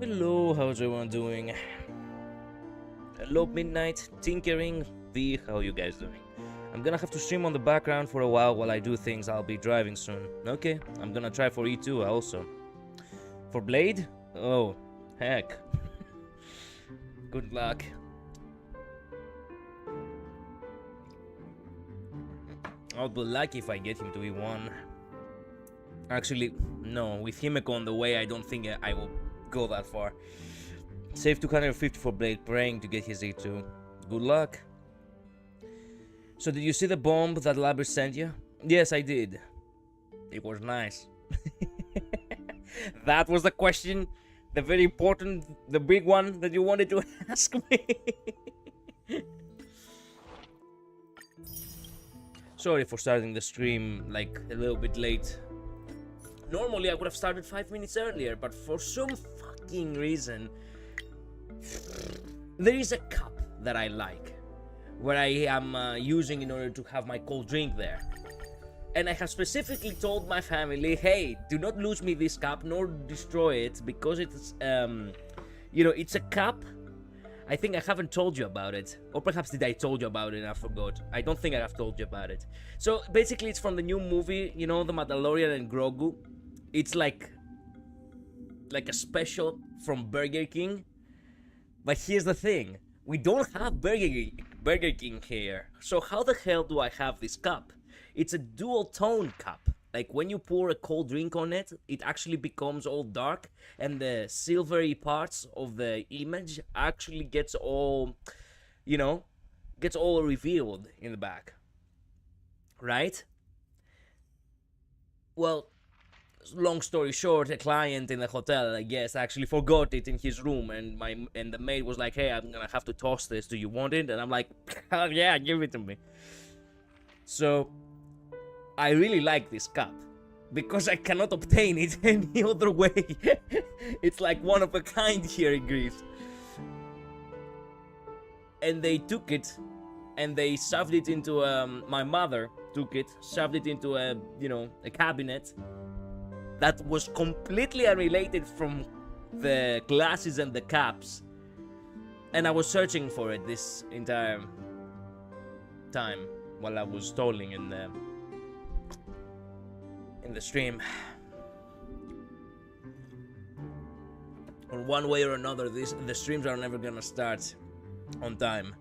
Hello, how's everyone doing? Hello, Midnight, Tinkering, V, how you guys doing? I'm gonna have to stream on the background for a while I do things. I'll be driving soon. Okay, I'm gonna try for E2 also. For Blade? Oh, heck. Good luck. I'll be lucky if I get him to E1. Actually, no, with Himeko on the way, I don't think I will go that far. Save 250 for Blade, praying to get his E2. Good luck. So did you see the bomb that Labber sent you? Yes, I did. It was nice. That was the question, the very important, the big one that you wanted to ask me. Sorry for starting the stream like a little bit late. Normally I would have started 5 minutes earlier, but for some fucking reason, there is a cup that I like, where I am using in order to have my cold drink there. And I have specifically told my family, hey, do not lose me this cup, nor destroy it, because it's, it's a cup. I think I haven't told you about it. Or perhaps did I told you about it and I forgot. I don't think I have told you about it. So basically it's from the new movie, The Mandalorian and Grogu. It's like a special from Burger King. But here's the thing. We don't have Burger King here. So how the hell do I have this cup? It's a dual tone cup. Like when you pour a cold drink on it, it actually becomes all dark, and the silvery parts of the image actually gets all revealed in the back. Right? Well, long story short, a client in the hotel, I guess, actually forgot it in his room, and the maid was like, hey, I'm gonna have to toss this, do you want it? And I'm like, hell yeah, give it to me. So I really like this cup because I cannot obtain it any other way. It's like one of a kind here in Greece. And they took it and they shoved it into my mother took it, shoved it into a cabinet that was completely unrelated from the glasses and the caps. And I was searching for it this entire time while I was stalling in the stream. On one way or another, the streams are never gonna start on time.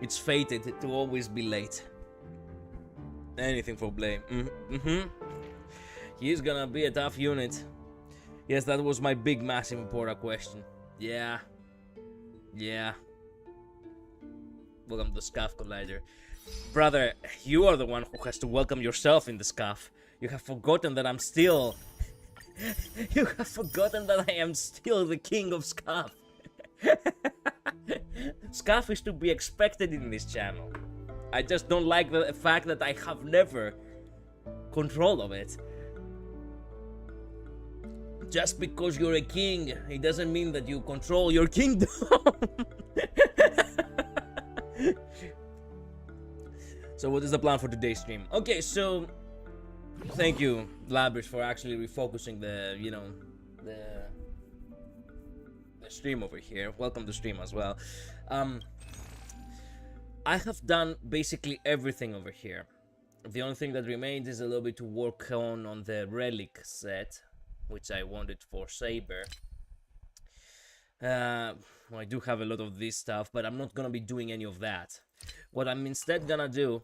It's fated to always be late. Anything for Blame. He's gonna be a tough unit. Yes, that was my big, massive, important question. Yeah. Welcome to the Scuff Collider. Brother, you are the one who has to welcome yourself in the Scuff. You have forgotten that I'm still... You have forgotten that I am still the king of Scuff. Scuff is to be expected in this channel. I just don't like the fact that I have never control of it. Just because you're a king, it doesn't mean that you control your kingdom. So what is the plan for today's stream? Okay, so thank you, Labrish, for actually refocusing the stream over here. Welcome to stream as well. I have done basically everything over here. The only thing that remains is a little bit to work on the relic set, which I wanted for Saber. I do have a lot of this stuff, but I'm not gonna be doing any of that. What I'm instead gonna do,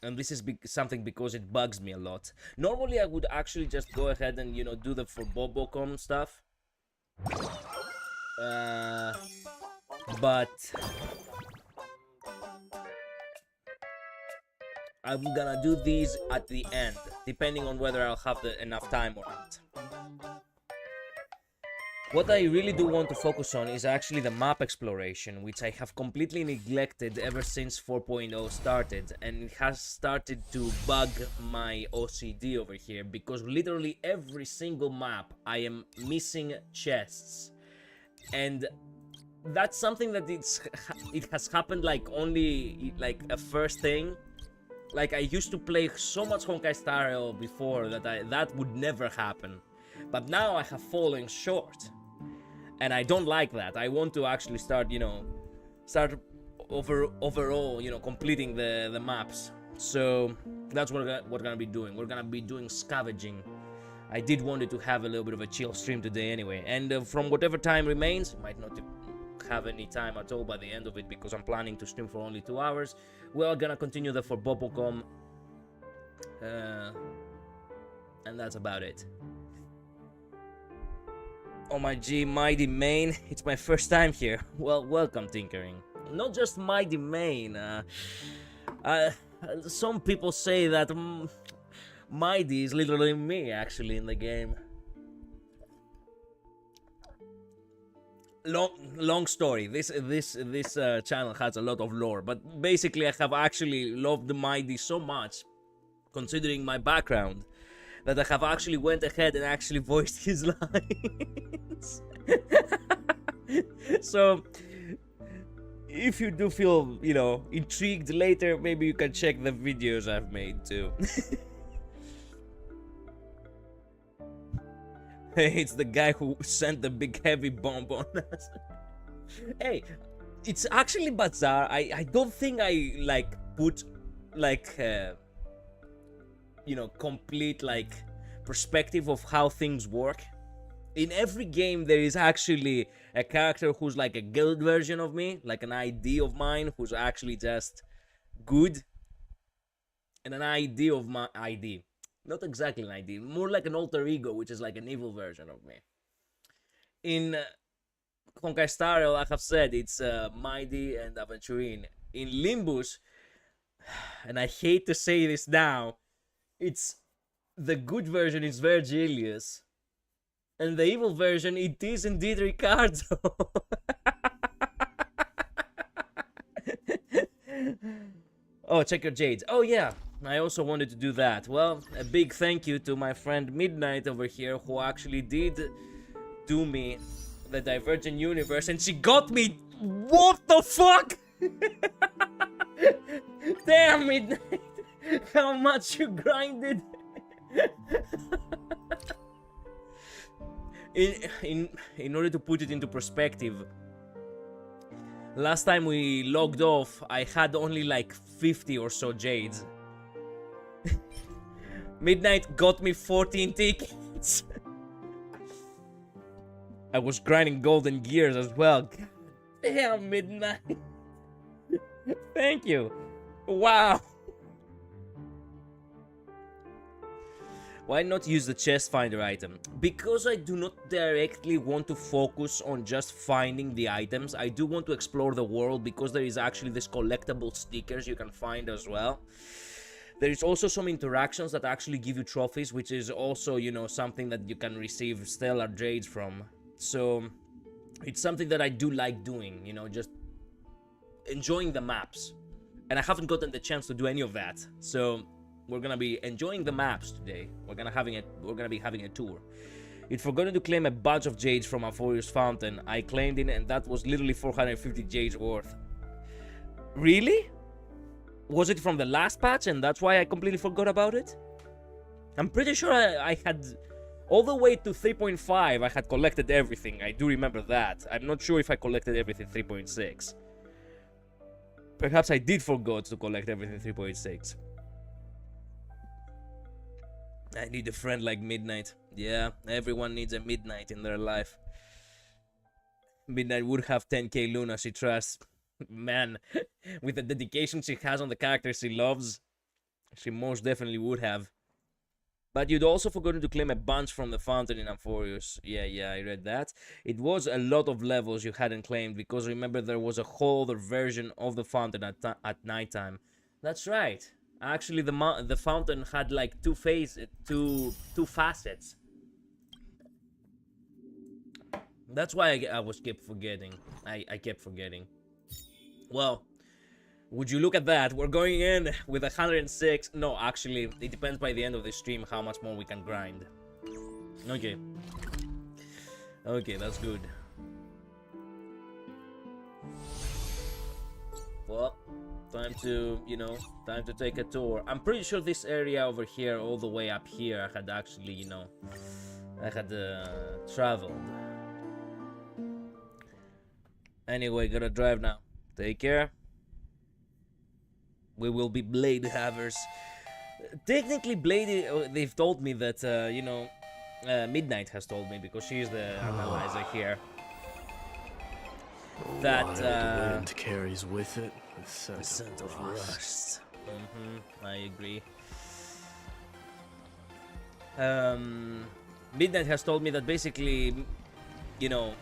and this is something because it bugs me a lot. Normally I would actually just go ahead and do the for Bobocom stuff. But I'm gonna do these at the end, depending on whether I'll have enough time or not. What I really do want to focus on is actually the map exploration, which I have completely neglected ever since 4.0 started, and it has started to bug my OCD over here, because literally every single map I am missing chests. And that's something that it has happened like only like a first thing. Like I used to play so much HonkaiStarRail before that would never happen. But now I have fallen short. And I don't like that. I want to actually start, you know, overall, you know, completing the maps. So that's what we're gonna be doing. We're gonna be doing scavenging. I did want to have a little bit of a chill stream today anyway, and from whatever time remains, might not have any time at all by the end of it because I'm planning to stream for only 2 hours. We're gonna continue the for Bopocom, and that's about it. Oh my G, Mighty Main, it's my first time here. Well, welcome, Tinkering. Not just Mighty Main. Some people say that Mighty is literally me, actually, in the game. Long story. This channel has a lot of lore, but basically I have actually loved Mighty so much, considering my background, that I have actually went ahead and actually voiced his lines. So if you do feel, you know, intrigued later, maybe you can check the videos I've made too. It's the guy who sent the big heavy bomb on us. Hey, it's actually bizarre. I don't think I like put like you know, complete like perspective of how things work. In every game there is actually a character who's like a guild version of me, like an ID of mine who's actually just good, and an ID of my ID. Not exactly an ID, more like an alter ego, which is like an evil version of me. In HonkaiStarRail, I have said it's Mighty and Aventurine. In Limbus, and I hate to say this now, it's the good version is Virgilius, and the evil version, it is indeed Ricardo. Oh, check your jades. Oh yeah, I also wanted to do that. Well, a big thank you to my friend Midnight over here, who actually did do me the Divergent Universe, and she got me. What the fuck? Damn, Midnight, how much you grinded. In order to put it into perspective, last time we logged off, I had only like 50 or so jades. Midnight got me 14 tickets. I was grinding golden gears as well. God damn, Midnight. Thank you. Wow. Why not use the chest finder item? Because I do not directly want to focus on just finding the items. I do want to explore the world, because there is actually this collectible stickers you can find as well. There is also some interactions that actually give you trophies, which is also, you know, something that you can receive stellar jades from. So it's something that I do like doing, you know, just enjoying the maps. And I haven't gotten the chance to do any of that. So we're gonna be enjoying the maps today. We're gonna be having a tour. It forgot to claim a bunch of jades from Amphorius Fountain. I claimed it, and that was literally 450 jades worth. Really? Was it from the last patch, and that's why I completely forgot about it? I'm pretty sure I had, all the way to 3.5, I had collected everything. I do remember that. I'm not sure if I collected everything 3.6. Perhaps I did forget to collect everything 3.6. I need a friend like Midnight. Yeah, everyone needs a Midnight in their life. Midnight would have 10k Luna, she trusts. Man, with the dedication she has on the characters she loves, she most definitely would have. But you'd also forgotten to claim a bunch from the fountain in Amphorius. Yeah, I read that. It was a lot of levels you hadn't claimed, because remember there was a whole other version of the fountain at nighttime. That's right. Actually, the fountain had like two facets. That's why I kept forgetting. I kept forgetting. Well, would you look at that? We're going in with 106. No, actually, it depends by the end of the stream how much more we can grind. Okay. Okay, that's good. Well, time to, you know, time to take a tour. I'm pretty sure this area over here, all the way up here, I had actually, you know, I had traveled. Anyway, gotta drive now. Take care. We will be blade havers. Technically, Blade, they've told me that, you know, Midnight has told me, because she's the analyzer here, that wind carries with it the scent of rust. I agree. Midnight has told me that basically, you know,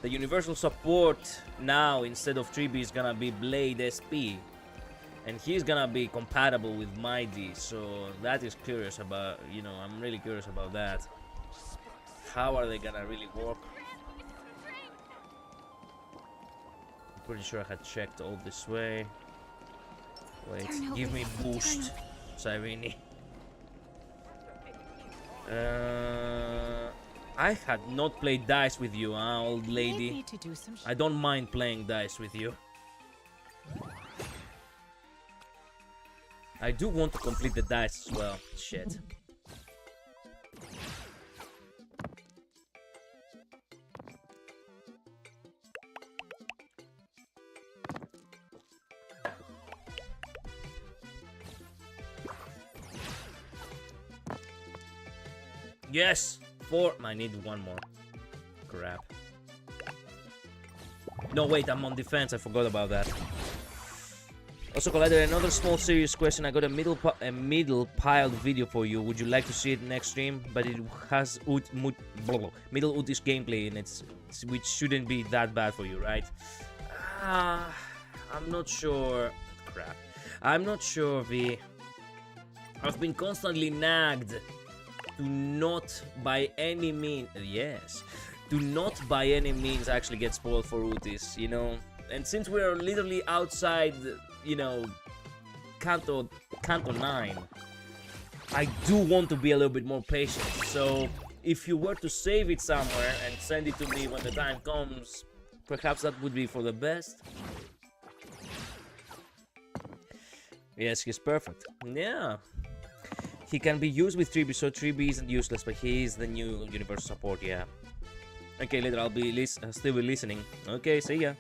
the universal support now instead of 3B is gonna be Blade SP, and he's gonna be compatible with Mighty, so that is curious about, you know, I'm really curious about that. How are they gonna really work? I'm pretty sure I had checked all this way. Wait, give me boost, Sirini. I had not played dice with you, huh, old lady? I don't mind playing dice with you. I do want to complete the dice as well. Shit. Yes! 4. I need one more. Crap. No, wait, I'm on defense. I forgot about that. Also, Collider, another small serious question. I got a middle piled video for you. Would you like to see it next stream? But it has middle Utish gameplay in it, which shouldn't be that bad for you, right? I'm not sure. Crap. I'm not sure, V. I've been constantly nagged to not by any means, do not by any means actually get spoiled for Utis, you know. And since we're literally outside, you know, Kanto 9, I do want to be a little bit more patient. So if you were to save it somewhere and send it to me when the time comes, perhaps that would be for the best. Yes, he's perfect. Yeah. He can be used with 3B, so 3B isn't useless, but he is the new universal support, yeah. Okay, later I'll be still be listening. Okay, see ya.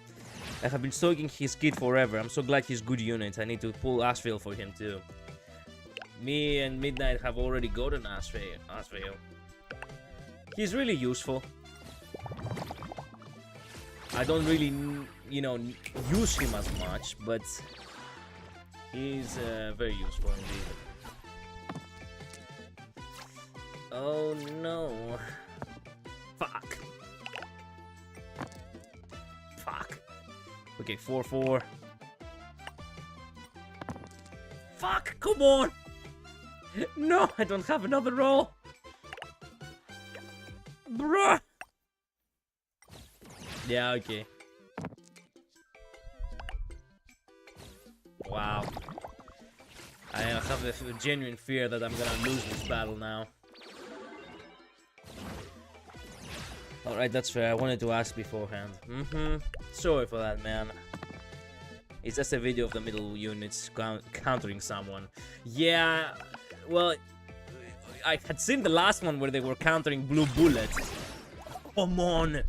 I have been stalking his kid forever. I'm so glad he's good unit. I need to pull Ashvale for him too. Me and Midnight have already gotten Ashvale. He's really useful. I don't really, you know, use him as much, but he's very useful indeed. Oh no. Fuck. Fuck. Okay, 4-4. Fuck, come on. No, I don't have another roll. Bruh. Yeah, okay. Wow. I have a genuine fear that I'm gonna lose this battle now. Alright, that's fair. I wanted to ask beforehand. Sorry for that, man. It's just a video of the middle units countering someone. Yeah, well, I had seen the last one where they were countering Blue Bullet. Come on!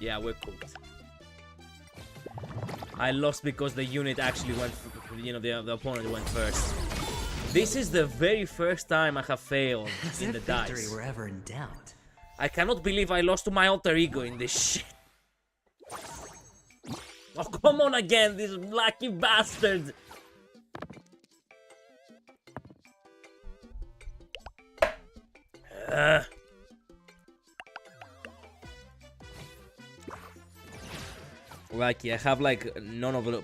Yeah, we're cooked. I lost because the unit actually went, you know, the opponent went first. This is the very first time I have failed in the dice. Victory were ever in doubt. I cannot believe I lost to my alter ego in this shit. Oh, come on again, this lucky bastard! Lucky, I have like none of the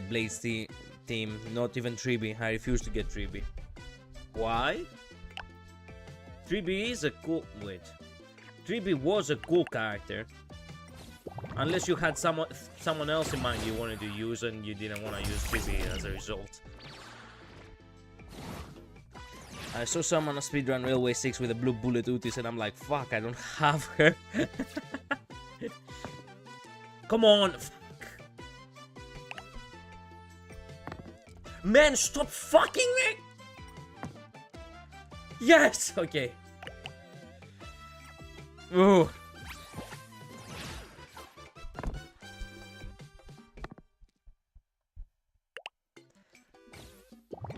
Blades team, not even 3B. I refuse to get 3B. Why? 3B is a cool... Wait. 3B was a cool character. Unless you had someone else in mind you wanted to use and you didn't want to use 3B as a result. I saw someone speedrun Railway 6 with a Blue Bullet Utis and I'm like, fuck, I don't have her. Come on! Fuck. Man, stop fucking me! Yes! Okay. Ooh.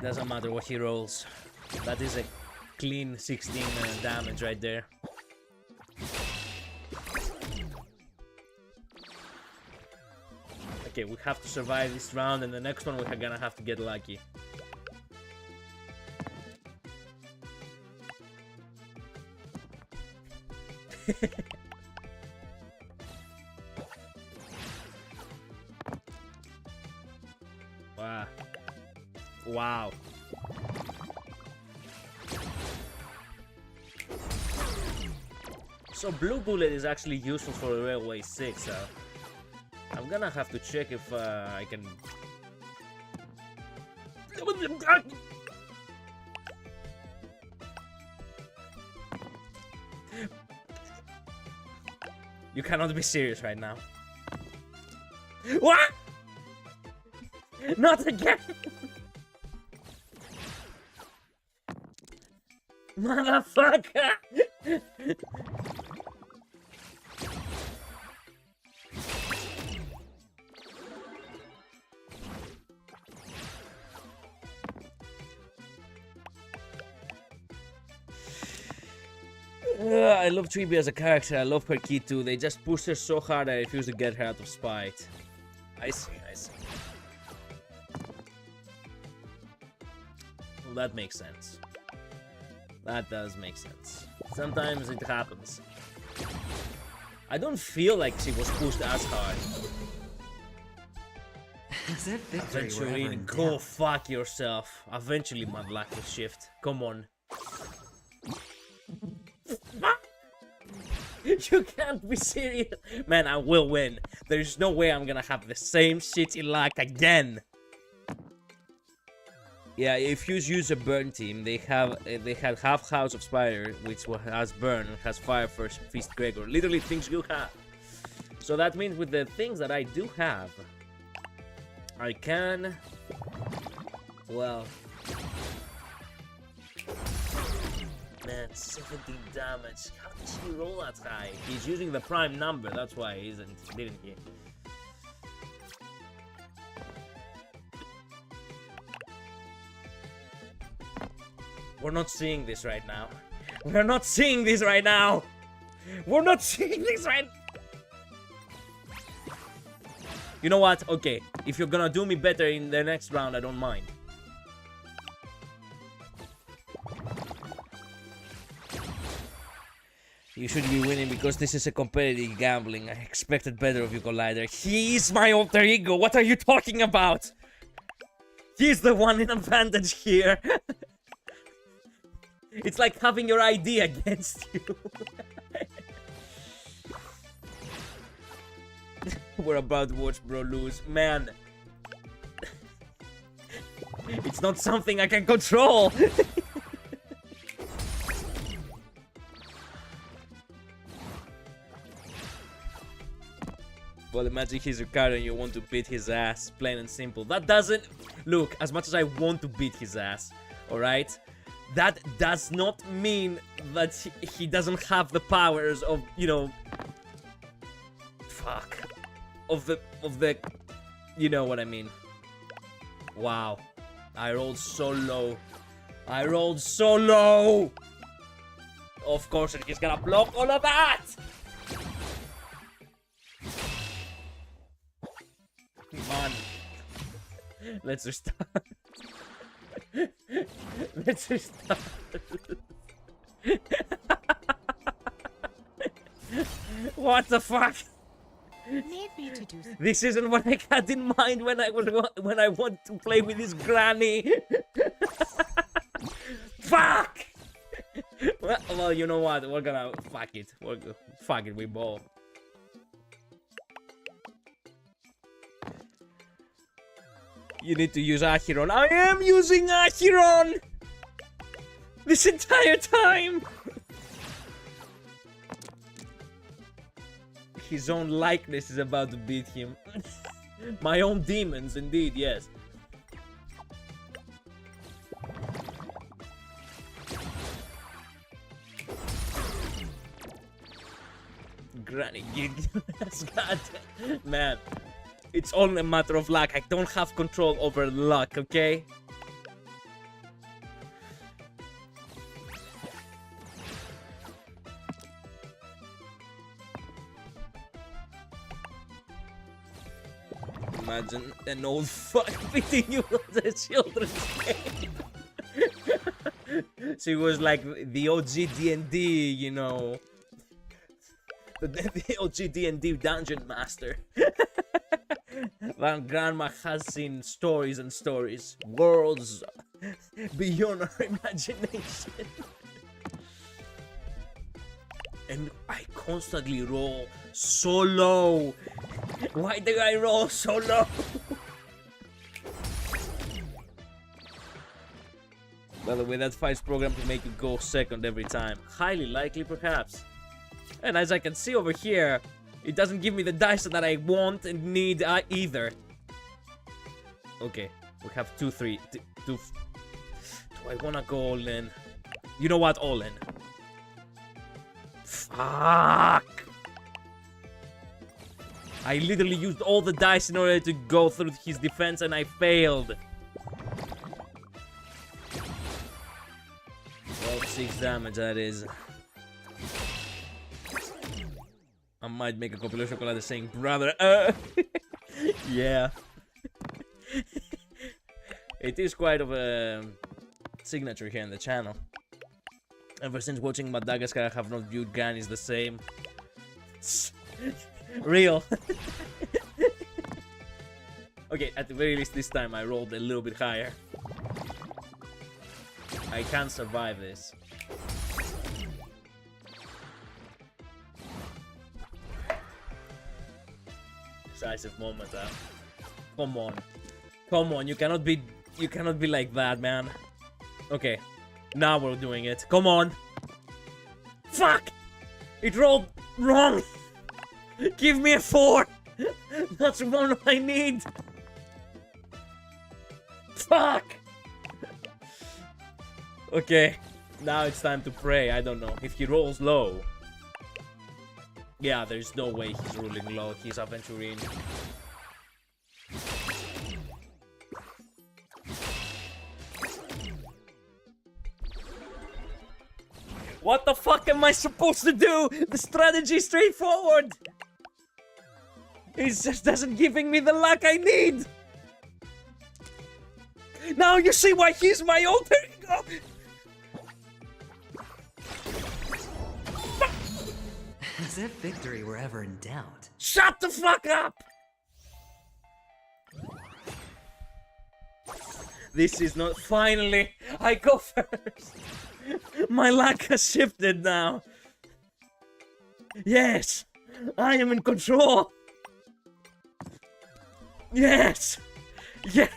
Doesn't matter what he rolls. That is a clean 16 damage right there. Okay, we have to survive this round, and the next one we're gonna have to get lucky. Wow. Wow. So Blue Bullet is actually useful for Railway 6, I'm gonna have to check if I can... You cannot be serious right now. What? Not again! Motherfucker! I love Triby as a character, I love her key too. They just push her so hard I refuse to get her out of spite. I see, I see. Well, that makes sense. That does make sense. Sometimes it happens. I don't feel like she was pushed as hard. Eventually, go fuck yourself. Eventually, my luck will shift. Come on. You can't be serious. Man, I will win. There's no way I'm gonna have the same shitty luck again. Yeah, if you use a burn team, they had half House of Spider, which has burn and has Fire First Feast Gregor. Literally things you have. So that means with the things that I do have, I can... Well... Man, 17 damage. How does he roll that high? He's using the prime number, that's why he didn't he? We're not seeing this right now. We're not seeing this right now. We're not seeing this right... You know what? Okay, if you're gonna do me better in the next round, I don't mind. You should be winning because this is a competitive gambling. I expected better of you, Collider. He is my alter ego. What are you talking about? He's the one in advantage here. It's like having your ID against you. We're about to watch bro lose. Man. It's not something I can control. Well, imagine he's your card and you want to beat his ass. Plain and simple. That doesn't... Look, as much as I want to beat his ass, alright? That does not mean that he doesn't have the powers of, you know... Fuck. Of the... You know what I mean. Wow. I rolled so low. I rolled so low! Of course, he's gonna block all of that! Man. Let's restart. Let's restart. What the fuck? Need me to do something. This isn't what I had in mind when I want to play with this granny. Fuck! Well, you know what? We're gonna fuck it. Fuck it. We both. You need to use Acheron. I am using Acheron! This entire time! His own likeness is about to beat him. My own demons, indeed, yes. Granny, God, man. It's all a matter of luck. I don't have control over luck, okay? imagine an old fuck beating you at a children's game. She was like the OG D&D, you know. The OG D&D dungeon master. That grandma has seen stories and stories. Worlds beyond our imagination. And I constantly roll so low. Why did I roll so low? By the way, that fight's programmed to make you go second every time. Highly likely, perhaps. And as I can see over here, it doesn't give me the dice that I want and need either. Okay, we have 2, 3, 2. Do I wanna go all in? You know what? All in. Fuck! I literally used all the dice in order to go through his defense and I failed. 6 damage, that is. I might make a compilation called saying, brother, yeah. It is quite of a signature here in the channel. Ever since watching Madagascar, I have not viewed grannies the same. Real. Okay, at the very least this time I rolled a little bit higher. I can't survive this. Decisive moment, huh? Come on. Come on, you cannot be like that, man. Okay. Now we're doing it. Come on. Fuck! It rolled wrong. Give me a 4. That's one I need. Fuck! Okay. Now it's time to pray. I don't know. If he rolls low. Yeah, there's no way he's rolling low. He's aventurine. What the fuck am I supposed to do? The strategy is straightforward. It's just doesn't giving me the luck I need. Now you see why he's my alter ego. As if victory were ever in doubt. Shut the fuck up! This is not... Finally, I go first. My luck has shifted now. Yes, I am in control. Yes. Yeah.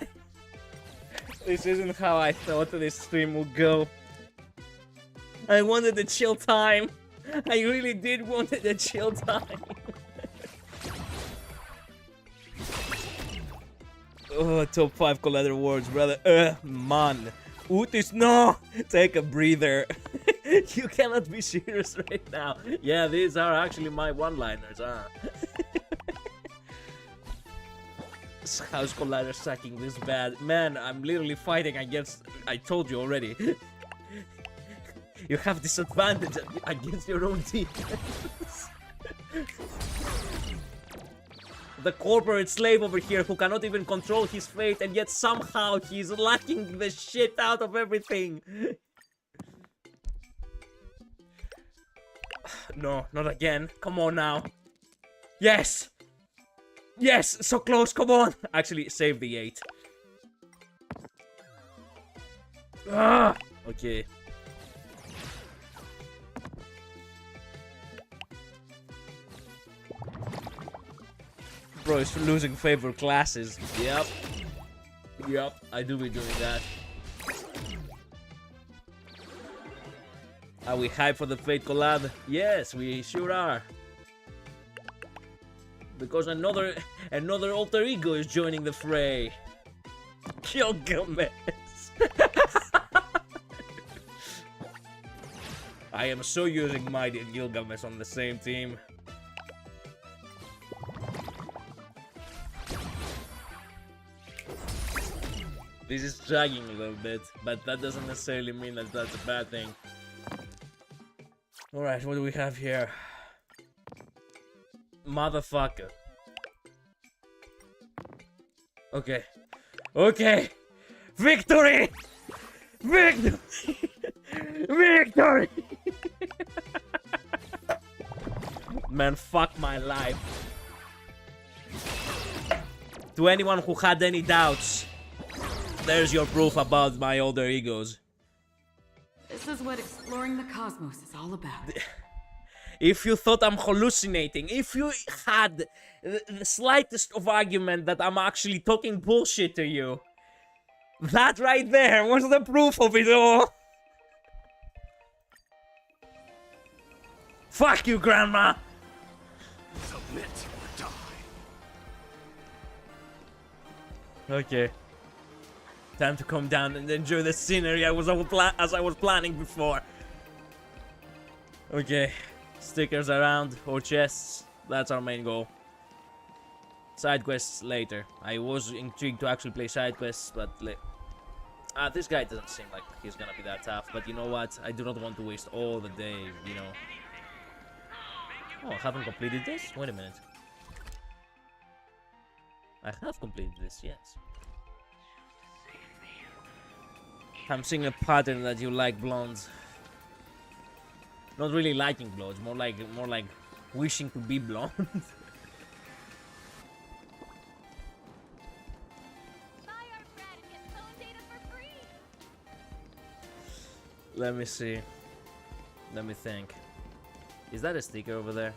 This isn't how I thought this stream would go. I wanted a chill time. I really did want a chill time. Oh, top 5 collateral words, brother. Man. Utis, no! Take a breather. You cannot be serious right now. Yeah, these are actually my one-liners, huh? How's collateral sucking this bad? Man, I'm literally fighting against... I told you already. You have disadvantage against your own team. The corporate slave over here who cannot even control his fate, and yet somehow he's lacking the shit out of everything. No, not again. Come on now. Yes! Yes! So close, come on! Actually, save the 8. Ah! Okay. Bro, it's losing favorite classes. Yep. Yep, I do be doing that. Are we hyped for the Fate collab? Yes, we sure are. Because another alter ego is joining the fray. Gilgamesh. I am so using Mighty and Gilgamesh on the same team. This is dragging a little bit, but that doesn't necessarily mean that that's a bad thing. Alright, what do we have here? Motherfucker. Okay. Okay. Victory! Victory! Victory! Man, fuck my life. To anyone who had any doubts, there's your proof about my older egos. This is what exploring the cosmos is all about. If you thought I'm hallucinating, if you had the slightest of argument that I'm actually talking bullshit to you, that right there was the proof of it all. Fuck you, Grandma! Submit or die. Okay. Time to calm down and enjoy the scenery as I was planning before. Okay. Stickers around or chests. That's our main goal. Side quests later. I was intrigued to actually play side quests, but this guy doesn't seem like he's gonna be that tough. But you know what? I do not want to waste all the day, you know. Oh, I haven't completed this? Wait a minute. I have completed this, yes. I'm seeing a pattern that you like blondes. Not really liking blondes, more like wishing to be blonde. Let me see. Let me think. Is that a sticker over there?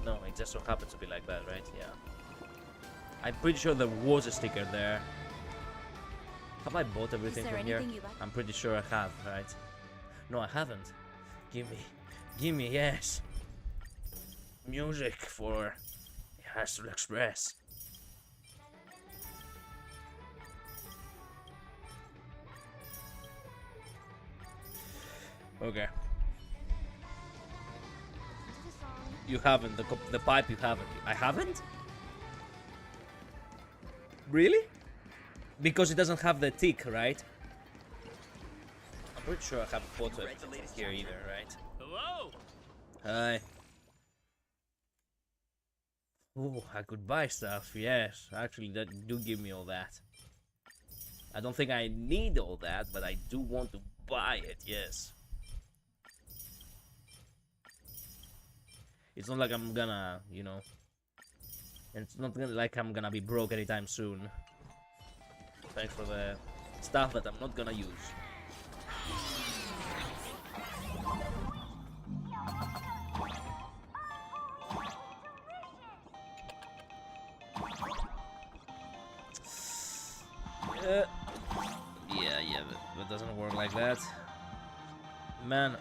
No, it just so happens to be like that, right? Yeah. I'm pretty sure there was a sticker there. Have I bought everything from here? I'm pretty sure I have, right? No, I haven't. Gimme, yes. Music for Astral Express. Okay. You haven't. The pipe you haven't. I haven't? Really? Because it doesn't have the tick, right? I'm pretty sure I haven't photo anything here either, right? Hello. Hi. Oh, I could buy stuff, yes. Actually, that do give me all that. I don't think I need all that, but I do want to buy it, yes. It's not like I'm gonna, you know... It's not like I'm gonna be broke anytime soon. Thanks for the stuff that I'm not gonna use. Yeah, that doesn't work like that. Man.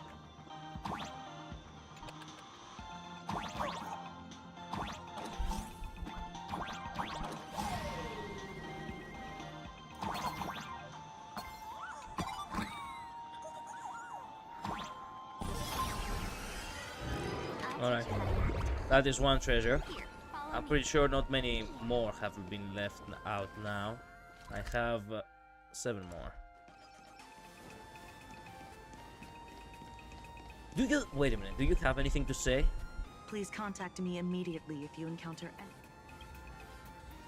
Alright. That is one treasure. I'm pretty sure not many more have been left out now. I have 7 more. Do you... Wait a minute. Do you have anything to say? Please contact me immediately if you encounter any.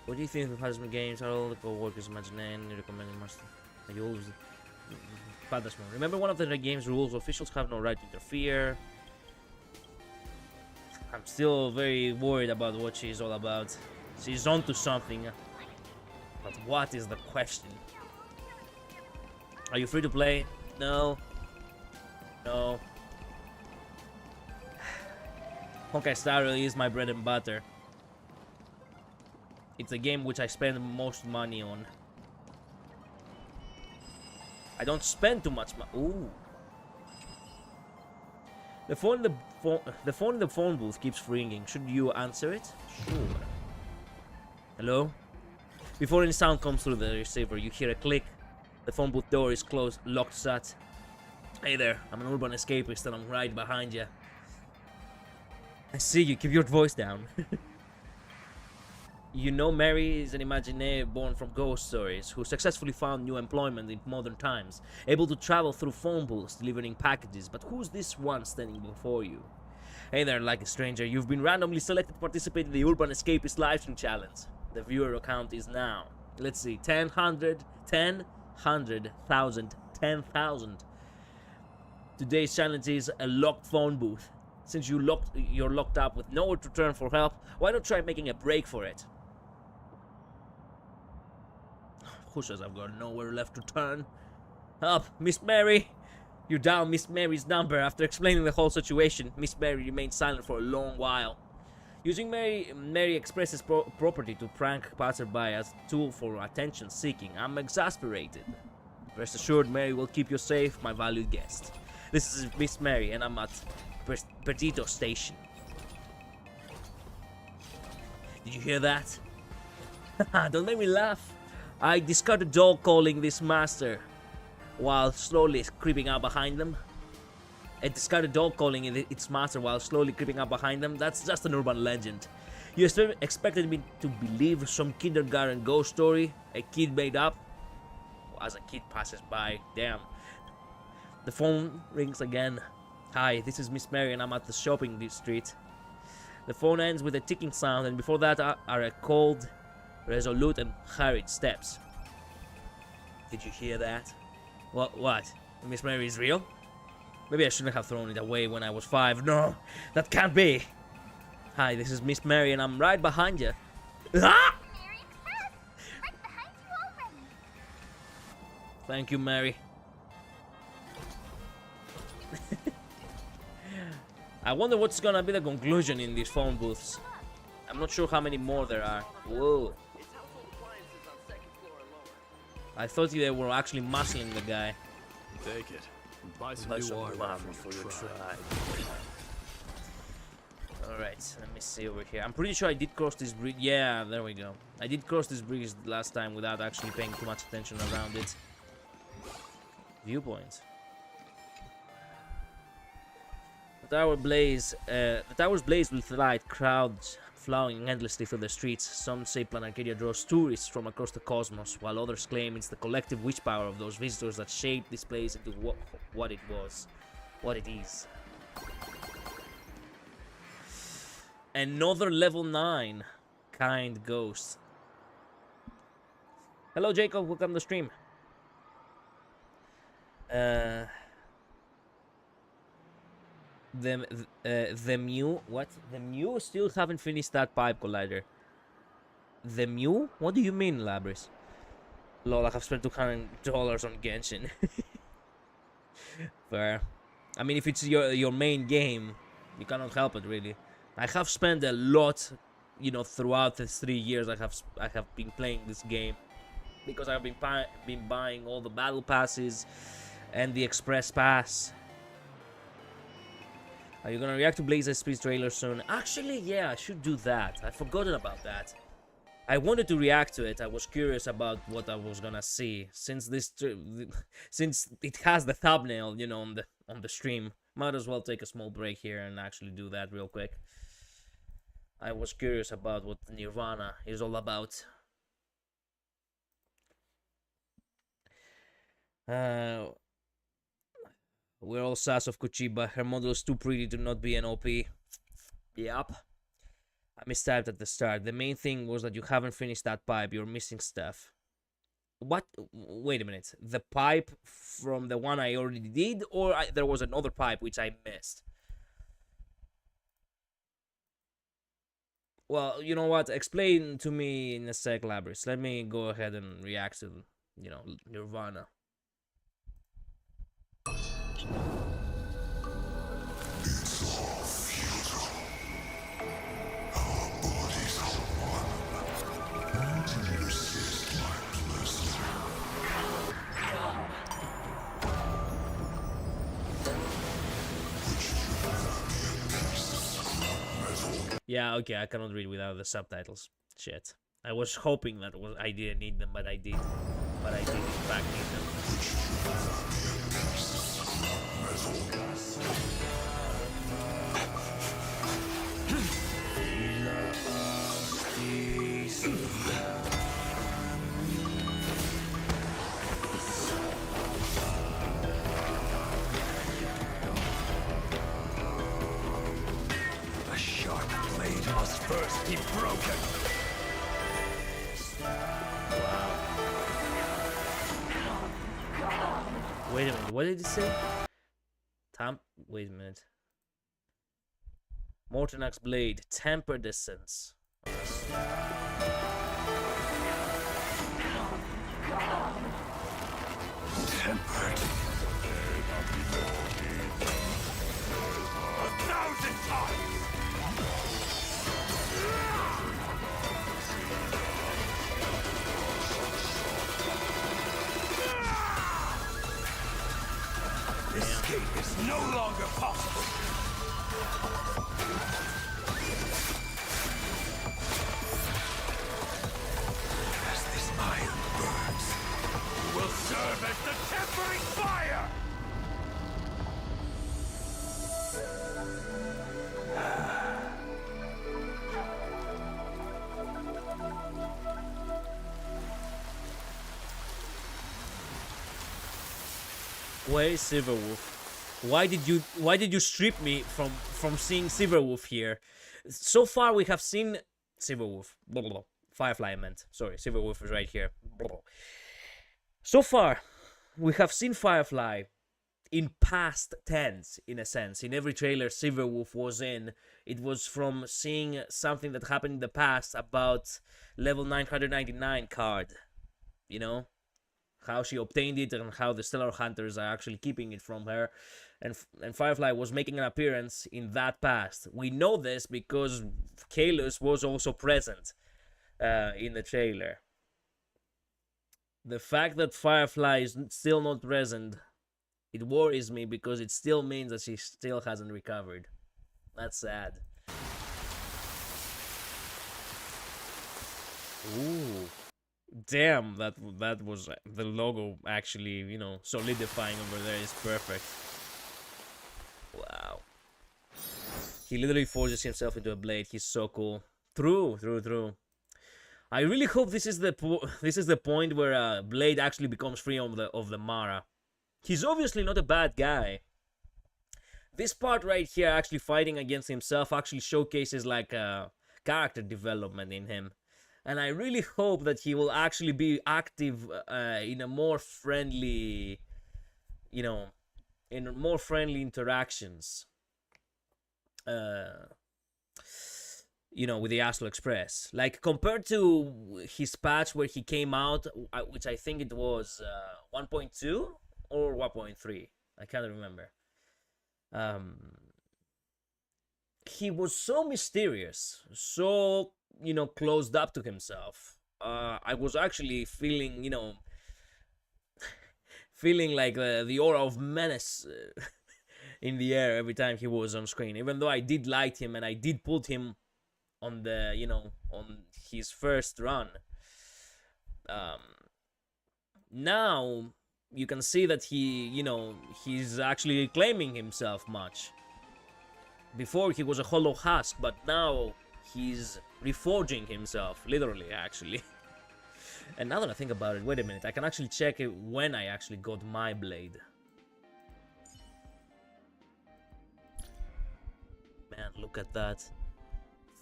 What do you think of Hasbro games? Are all the co-workers imagining you recommend must... You always... Fantasmo. Remember one of the game's rules. Officials have no right to interfere. I'm still very worried about what she's all about. She's onto something. But what is the question? Are you free to play? No. No. HonkaiStarRail is my bread and butter. It's a game which I spend most money on. I don't spend too much money. Ooh. The phone in the phone booth keeps ringing. Should you answer it? Sure. Hello? Before any sound comes through the receiver, you hear a click. The phone booth door is closed, locked shut. Hey there, I'm an urban escapist and I'm right behind you. I see you, keep your voice down. You know Mary is an Imaginaire born from ghost stories, who successfully found new employment in modern times, able to travel through phone booths delivering packages, but who's this one standing before you? Hey there, like a stranger, you've been randomly selected to participate in the Urban Escapist Livestream Challenge. The viewer account is now Let's see, 10, 100, 10, 100,000, 10,000. Today's challenge is a locked phone booth. Since you're locked up with nowhere to turn for help, why not try making a break for it? Who says I've got nowhere left to turn? Help, Miss Mary! You dialed Miss Mary's number. After explaining the whole situation, Miss Mary remained silent for a long while. Using Mary Express's property to prank passerby as a tool for attention seeking, I'm exasperated. Rest assured, Mary will keep you safe, my valued guest. This is Miss Mary, and I'm at Perdito Station. Did you hear that? Don't make me laugh. I discarded dog calling this master while slowly creeping up behind them. A discarded dog calling its master while slowly creeping up behind them. That's just an urban legend. You expected me to believe some kindergarten ghost story a kid made up? As a kid passes by. Damn. The phone rings again. Hi, this is Miss Mary and I'm at the shopping street. The phone ends with a ticking sound, and before that are a cold, resolute and hurried steps. Did you hear that? What? Miss Mary is real? Maybe I shouldn't have thrown it away when I was 5. No, that can't be. Hi, this is Miss Mary and I'm right behind you. Ah! Mary Express! Right behind you already! Thank you, Mary. I wonder what's gonna be the conclusion in these phone booths. I'm not sure how many more there are. Whoa. I thought they were actually muscling the guy. Take it. And buy some Buy new some armor for your tribe. Alright, let me see over here. I'm pretty sure I did cross this bridge. Yeah, there we go. I did cross this bridge last time without actually paying too much attention around it. Viewpoint. The towers blaze with light, crowds flowing endlessly through the streets. Some say Planarcadia draws tourists from across the cosmos, while others claim it's the collective wish power of those visitors that shaped this place into what it is. Another level 9 kind ghost. Hello, Jacob. Welcome to the stream. The Mew, what? The Mew still haven't finished that pipe collider. The Mew? What do you mean, Labris? Lol, I have spent $200 on Genshin. Fair. I mean, if it's your main game, you cannot help it, really. I have spent a lot, you know, throughout the 3 years I have been playing this game, because I've been buying all the battle passes and the express pass. Are you gonna react to Blaze SP's trailer soon? Actually, yeah, I should do that. I've forgotten about that. I wanted to react to it. I was curious about what I was gonna see, since since it has the thumbnail, you know, on the stream. Might as well take a small break here and actually do that real quick. I was curious about what Nirvana is all about. We're all sass of Kuchiba. Her model is too pretty to not be an OP. Yep. I mistyped at the start. The main thing was that you haven't finished that pipe. You're missing stuff. What? Wait a minute. The pipe from the one I already did? Or there was another pipe which I missed? Well, you know what? Explain to me in a sec, Labris. Let me go ahead and react to, you know, Nirvana. Yeah, okay, I cannot read without the subtitles. Shit. I was hoping that I didn't need them, but I did. But I did in fact need them. The sharp blade must first be broken. Wow. Wait a minute, what did he say? Wait a minute. Mortonax blade, tempered essence. Tempered. 1,000 times! Escape is no longer possible. As this iron burns, will serve as the tempering fire! Where is Silverwolf? Why did you strip me from seeing Silverwolf here? So far we have seen Silverwolf. Blah, blah, blah. Firefly I meant. Sorry, Silverwolf is right here. Blah, blah. So far we have seen Firefly in past tense, in a sense. In every trailer Silverwolf was in, it was from seeing something that happened in the past about level 999 card. You know? How she obtained it and how the Stellar Hunters are actually keeping it from her. And Firefly was making an appearance in that past. We know this because Kalos was also present in the trailer. The fact that Firefly is still not present, it worries me because it still means that she still hasn't recovered. That's sad. Ooh. Damn, that was the logo actually, you know, solidifying over there is perfect. Wow. He literally forges himself into a blade. He's so cool. True. I really hope this is the point where Blade actually becomes free of the Mara. He's obviously not a bad guy. This part right here, actually fighting against himself, actually showcases like character development in him. And I really hope that he will actually be active in a more friendly, you know, in more friendly interactions. You know, with the Astral Express. Like, compared to his patch where he came out, which I think it was 1.2 or 1.3. I can't remember. He was so mysterious, so, you know, closed up to himself. I was actually feeling, you know, feeling like the aura of menace in the air every time he was on screen. Even though I did like him and I did put him on the, you know, on his first run. Now you can see that he, you know, he's actually claiming himself much. Before he was a hollow husk, but now he's reforging himself, literally, actually. And now that I think about it, wait a minute, I can actually check it when I actually got my blade. Man, look at that.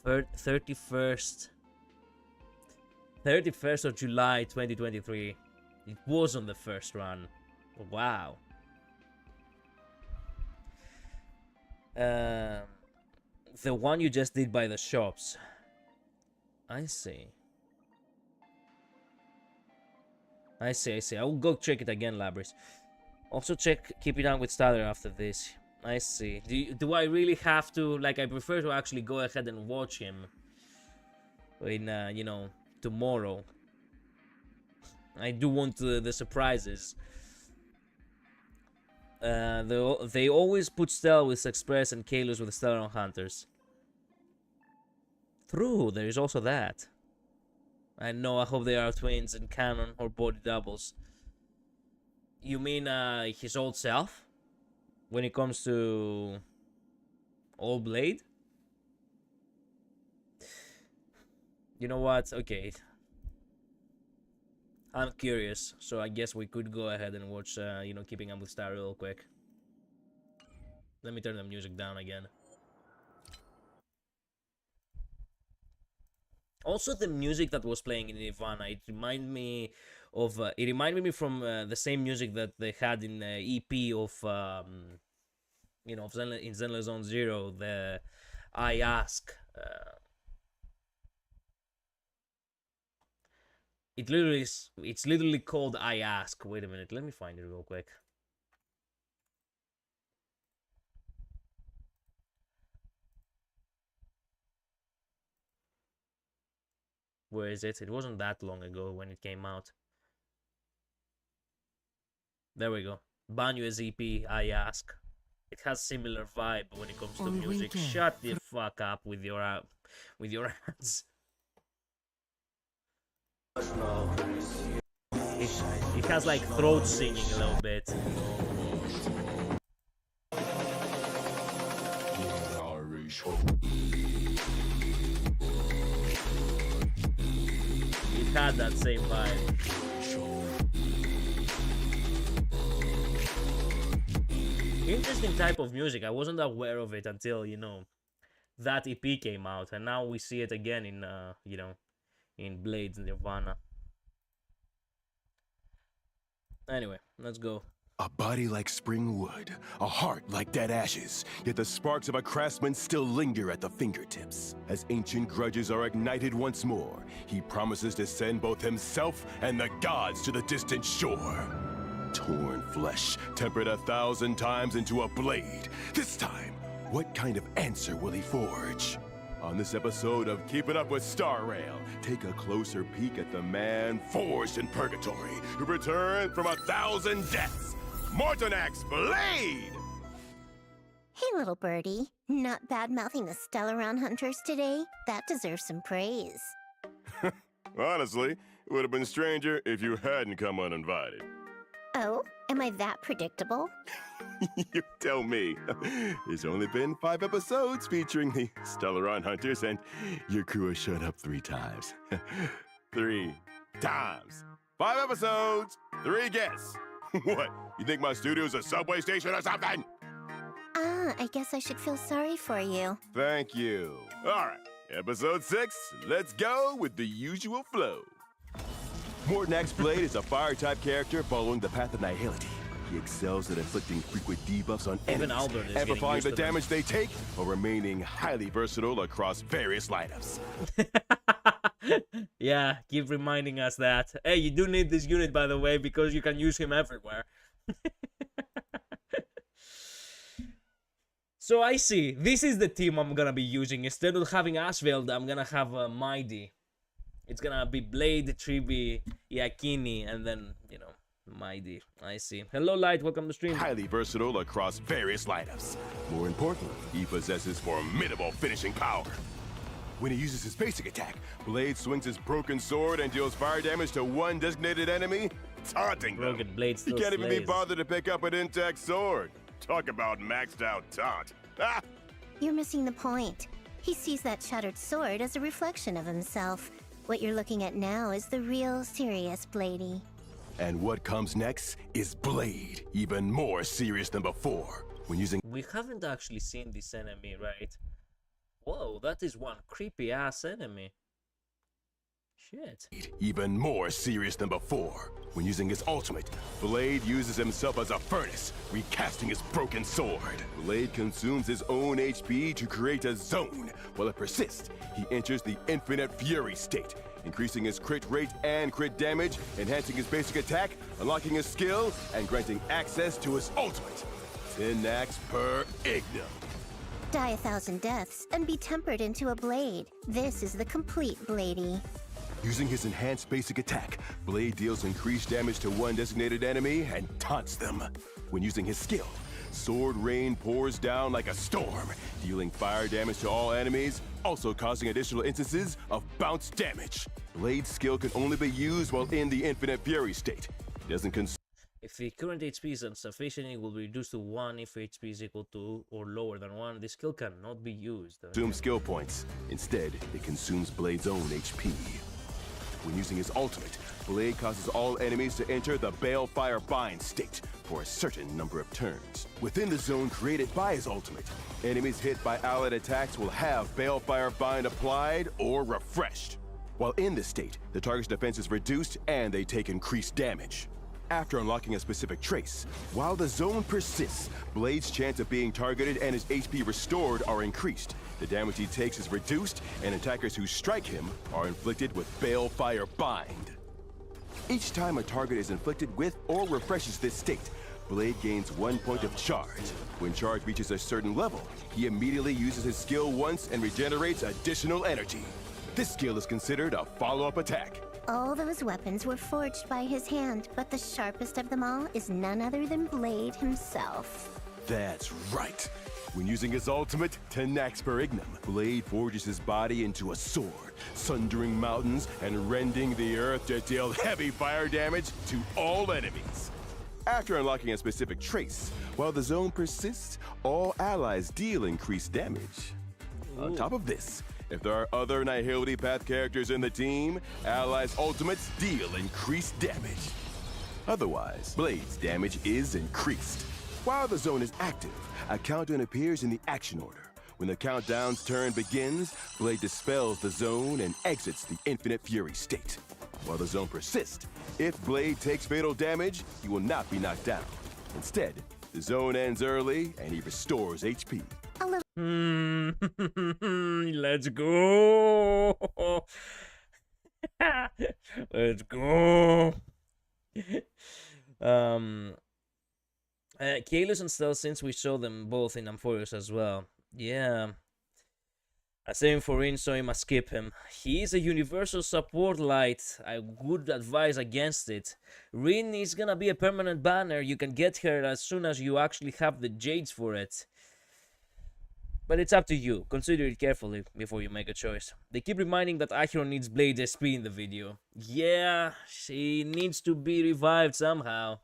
31st of July 2023. It was on the first run. Wow. The one you just did by the shops. I see. I see. I will go check it again, Labris. Also check Keep It On with Styler after this. I see. Do I really have to, like, I prefer to actually go ahead and watch him in, you know, tomorrow. I do want the surprises. They always put Stell with Express and Kalos with the Stellar Hunters. True, there is also that. I know, I hope they are twins in canon or body doubles. You mean his old self? When it comes to Old Blade? You know what? Okay. I'm curious, so I guess we could go ahead and watch, you know, Keeping Up with Star real quick. Let me turn the music down again. Also, the music that was playing in Nirvana, it reminded me of it reminded me from the same music that they had in EP of you know, in Zenless Zone Zero, the I Ask. It's literally called I Ask. Wait a minute, let me find it real quick. Where is it? It wasn't that long ago when it came out. There we go. Banyu's EP, I Ask. It has similar vibe when it comes to music. Shut the fuck up with your hands. It has like throat singing a little bit. It had that same vibe. Interesting type of music. I wasn't aware of it until, you know, that EP came out, and now we see it again in you know, in Blades Nirvana. Anyway, let's go. A body like spring wood, a heart like dead ashes, yet the sparks of a craftsman still linger at the fingertips. As ancient grudges are ignited once more, he promises to send both himself and the gods to the distant shore. Torn flesh, tempered 1,000 times into a blade. This time, what kind of answer will he forge? On this episode of Keeping Up with StarRail, take a closer peek at the man forged in purgatory, who returned from 1,000 deaths, Mortonax Blade! Hey, little birdie. Not bad-mouthing the Stellaron hunters today? That deserves some praise. Honestly, it would have been stranger if you hadn't come uninvited. Oh, am I that predictable? You tell me. It's only been 5 episodes featuring the Stellaron Hunters, and your crew has showed up 3 times. 3 times. 5 episodes, 3 guests. What? You think my studio's a subway station or something? Ah, I guess I should feel sorry for you. Thank you. All right, episode 6, let's go with the usual flow. Mortonax Blade is a fire-type character following the path of nihility. He excels at inflicting frequent debuffs on Even enemies, Albert is amplifying the getting damage they take, while remaining highly versatile across various lineups. Yeah, keep reminding us that. Hey, you do need this unit, by the way, because you can use him everywhere. So I see. This is the team I'm gonna be using. Instead of having Asveld, I'm gonna have Mighty. It's gonna be Blade, Tribi, Iakini, and then, you know, Mighty. I see. Hello, Light. Welcome to stream. Highly versatile across various lineups. More importantly, he possesses formidable finishing power. When he uses his basic attack, Blade swings his broken sword and deals fire damage to one designated enemy, taunting them. Broken Blade He still can't even be slays. bothered to pick up an intact sword. Talk about maxed out taunt. Ah! You're missing the point. He sees that shattered sword as a reflection of himself. What you're looking at now is the real serious Bladey. And what comes next is Blade, even more serious than before. When using We haven't actually seen this enemy, right? Whoa, that is one creepy ass enemy. Shit. even more serious than before. When using his ultimate, Blade uses himself as a furnace, recasting his broken sword. Blade consumes his own HP to create a zone. While it persists, he enters the infinite fury state, increasing his crit rate and crit damage, enhancing his basic attack, unlocking his skill, and granting access to his ultimate. 10 knacks per ignum. Die 1,000 deaths and be tempered into a blade. This is the complete Bladey. Using his enhanced basic attack, Blade deals increased damage to one designated enemy and taunts them. When using his skill, Sword Rain pours down like a storm, dealing fire damage to all enemies, also causing additional instances of bounce damage. Blade's skill can only be used while in the infinite fury state. It doesn't consume If the current HP is insufficient, it will be reduced to 1 if HP is equal to or lower than 1. This skill cannot be used. skill points. Instead, it consumes Blade's own HP. When using his ultimate, Blade causes all enemies to enter the Balefire Bind state for a certain number of turns. Within the zone created by his ultimate, enemies hit by allied attacks will have Balefire Bind applied or refreshed. While in this state, the target's defense is reduced and they take increased damage. After unlocking a specific trace, while the zone persists, Blade's chance of being targeted and his HP restored are increased. The damage he takes is reduced, and attackers who strike him are inflicted with Balefire Bind. Each time a target is inflicted with or refreshes this state, Blade gains 1 point of charge. When charge reaches a certain level, he immediately uses his skill once and regenerates additional energy. This skill is considered a follow-up attack. All those weapons were forged by his hand, but the sharpest of them all is none other than Blade himself. That's right. When using his ultimate, Tenax per Ignum, Blade forges his body into a sword, sundering mountains and rending the earth to deal heavy fire damage to all enemies. After unlocking a specific trace, while the zone persists, all allies deal increased damage. On top of this, if there are other Nihility Path characters in the team, allies' ultimates deal increased damage. Otherwise, Blade's damage is increased. While the zone is active, a countdown appears in the action order. When the countdown's turn begins, Blade dispels the zone and exits the Infinite Fury state. While the zone persists, if Blade takes fatal damage, he will not be knocked down. Instead, the zone ends early and he restores HP. Let's go. Let's go. Kalos and Stealth, since we saw them both in Amphorius as well. Yeah. I say him for in, so I must skip him. He is a universal support light. I would advise against it. Rin is gonna be a permanent banner. You can get her as soon as you actually have the jades for it. But it's up to you. Consider it carefully before you make a choice. They keep reminding that Acheron needs Blade SP in the video. Yeah, she needs to be revived somehow.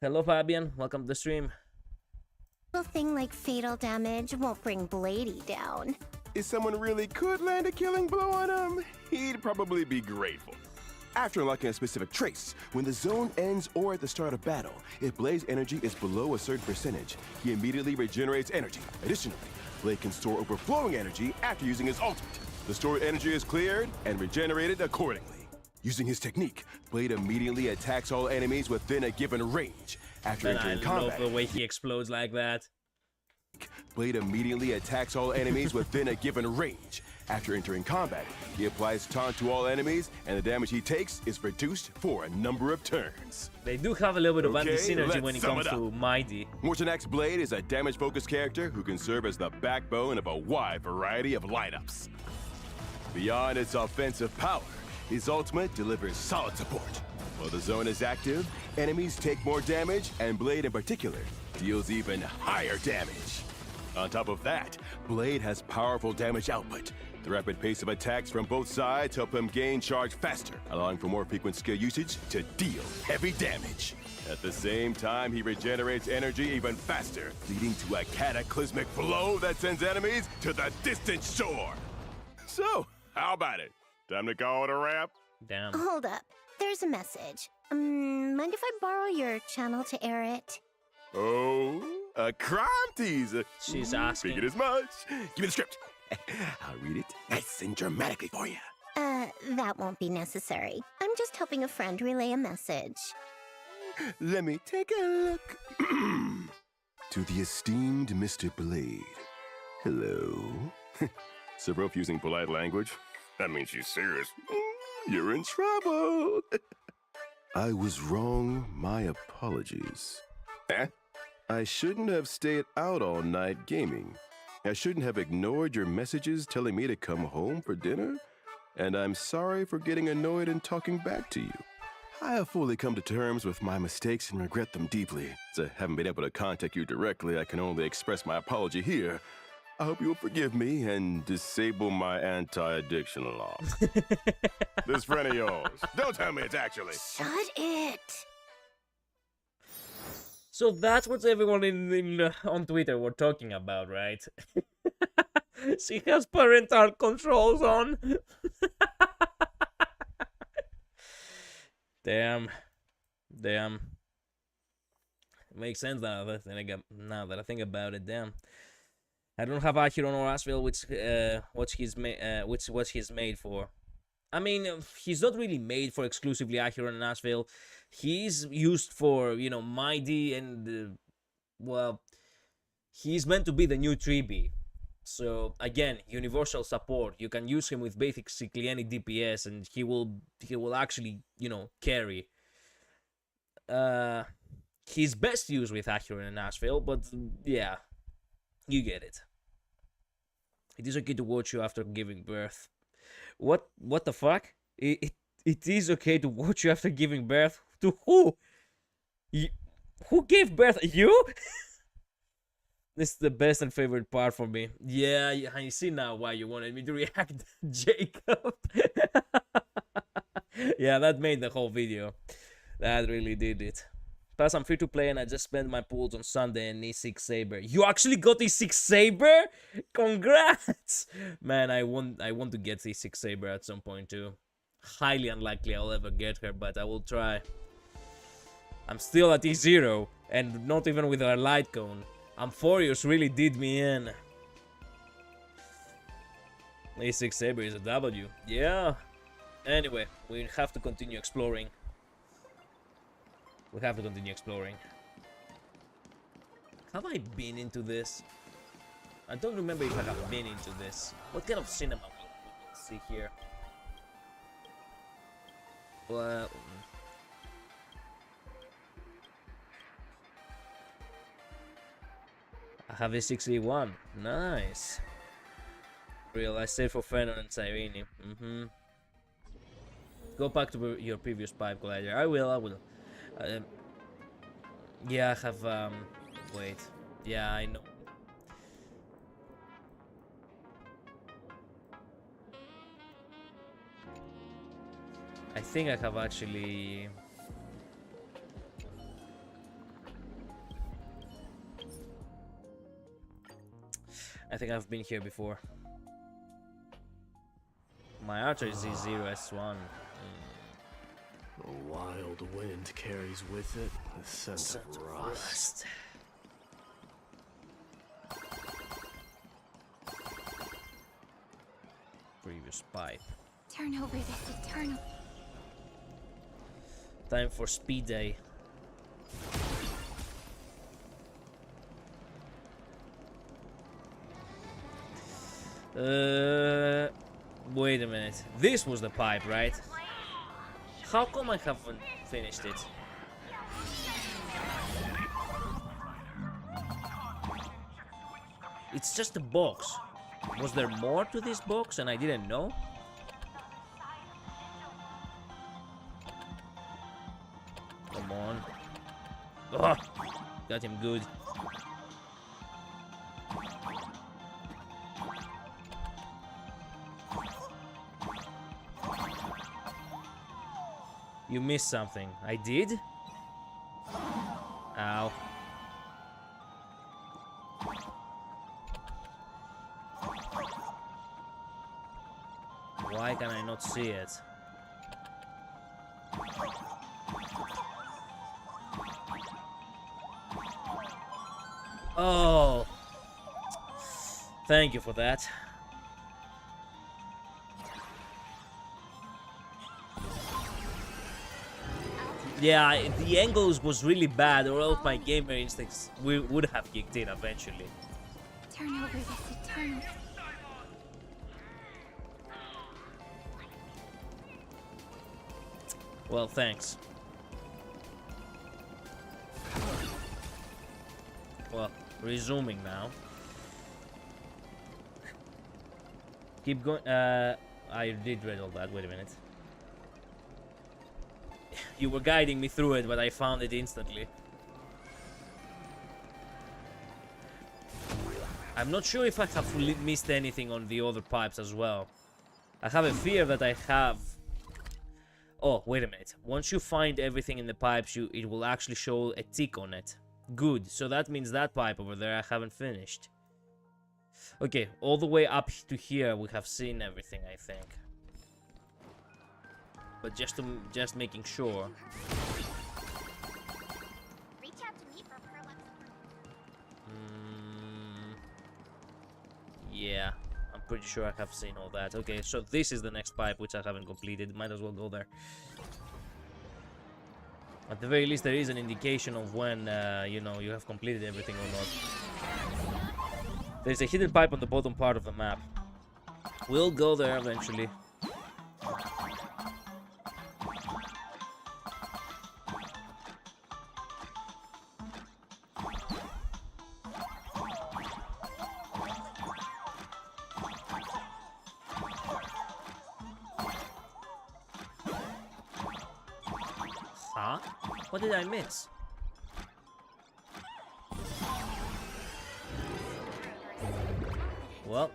Hello Fabian, welcome to the stream. A thing like fatal damage won't bring Bladey down. If someone really could land a killing blow on him, he'd probably be grateful. After unlocking a specific trace, when the zone ends or at the start of battle, if Blade's energy is below a certain percentage, he immediately regenerates energy. Additionally, Blade can store overflowing energy after using his ultimate. The stored energy is cleared and regenerated accordingly. Using his technique, Blade immediately attacks all enemies within a given range. After entering combat, love the way he explodes like that. Blade immediately attacks all enemies within a given range. After entering combat, he applies taunt to all enemies, and the damage he takes is reduced for a number of turns. They do have a little bit of anti-synergy let's when it sum comes it up. to Mighty. Mortenax Blade is a damage-focused character who can serve as the backbone of a wide variety of lineups. Beyond its offensive power, his ultimate delivers solid support. While the zone is active, enemies take more damage, and Blade in particular deals even higher damage. On top of that, Blade has powerful damage output. The rapid pace of attacks from both sides help him gain charge faster, allowing for more frequent skill usage to deal heavy damage. At the same time, he regenerates energy even faster, leading to a cataclysmic blow that sends enemies to the distant shore. So, how about it? Time to call it a wrap? Damn. Hold up. There's a message. Mind if I borrow your channel to air it? Oh, a crime teaser. She's asking. Figured as much. Give me the script. I'll read it nice and dramatically for you. That won't be necessary. I'm just helping a friend relay a message. Let me take a look. To the esteemed Mr. Blade. Hello. Several using polite language. That means she's serious. You're in trouble. I was wrong. My apologies. I shouldn't have stayed out all night gaming. I shouldn't have ignored your messages telling me to come home for dinner. And I'm sorry for getting annoyed and talking back to you. I have fully come to terms with my mistakes and regret them deeply. As I haven't been able to contact you directly, I can only express my apology here. I hope you'll forgive me and disable my anti-addiction law. This friend of yours. Don't tell me it's actually. Shut it! So that's what everyone on Twitter were talking about, right? She has parental controls on. Damn. Makes sense now that I think about it. Damn. I don't have Acheron or Asphalt, what he's made for. I mean, he's not really made for exclusively Acheron and Asphalt. He's used for, you know, Mighty and, well, he's meant to be the new 3B. So, again, universal support. You can use him with basically any DPS and he will actually, you know, carry. He's best used with Acheron and Asphalt, but, yeah, you get it. It is okay to watch you after giving birth. What the fuck? It is okay to watch you after giving birth? To who? Who gave birth? You? This is the best and favorite part for me. Yeah, I see now why you wanted me to react, Jacob. Yeah, that made the whole video. That really did it. Plus, I'm free to play and I just spent my pools on Sunday and E6 Saber. You actually got E6 Saber? Congrats! Man, I want to get E6 Saber at some point too. Highly unlikely I'll ever get her, but I will try. I'm still at E0 and not even with our light cone. Amphorius really did me in. E6 Saber is a W. Yeah. Anyway, we have to continue exploring. We have to continue exploring. Have I been into this? I don't remember if I have been into this. What kind of cinema will we see here? Well, I have a 61. Nice. Real, I saved for Fenon and Cyrene. Go back to your previous pipe glider. I will. Yeah, I have, wait. Yeah, I know. I think I have actually... I think I've been here before. My archer is Z0 S1. A wild wind carries with it the scent of rust. Previous pipe. Turn over this eternal. Time for speed day. Wait a minute. This was the pipe, right? How come I haven't finished it? It's just a box. Was there more to this box and I didn't know? Come on. Ugh. Got him good. You missed something. I did? Ow. Why can I not see it? Oh. Thank you for that. Yeah, the angles was really bad, or else my gamer instincts would have kicked in eventually. Turn over this eternal. Well, thanks. Well, resuming now. Keep going. I did read all that. Wait a minute. You were guiding me through it, but I found it instantly. I'm not sure if I have missed anything on the other pipes as well. I have a fear that I have. Oh, wait a minute. Once you find everything in the pipes, it will actually show a tick on it. Good. So that means that pipe over there I haven't finished. Okay, all the way up to here we have seen everything, I think. But just making sure. Reach out to me for pretty sure I have seen all that. Okay, so this is the next pipe, which I haven't completed. Might as well go there. At the very least, there is an indication of when, you know, you have completed everything or not. There's a hidden pipe on the bottom part of the map. We'll go there eventually. Huh? What did I miss? Well,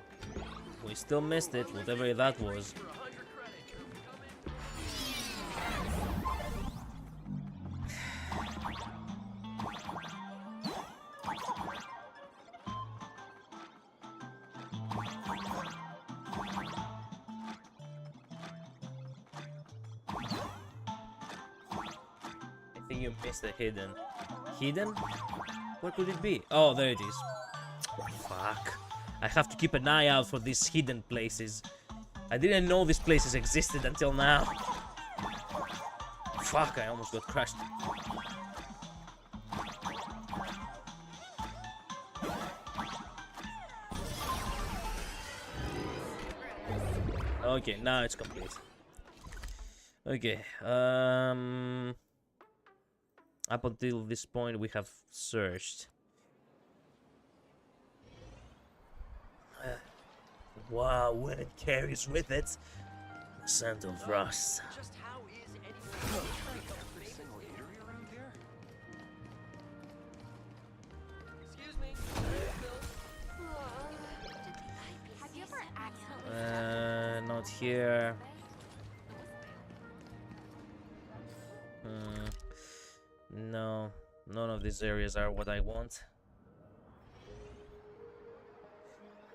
we still missed it, whatever that was. I think you missed the hidden. Hidden? Where could it be? Oh, there it is. Fuck. I have to keep an eye out for these hidden places. I didn't know these places existed until now. Fuck, I almost got crushed. Okay, now it's complete. Okay, up until this point we have searched. Wow, when it carries with it the scent of rust. Not here. No, none of these areas are what I want.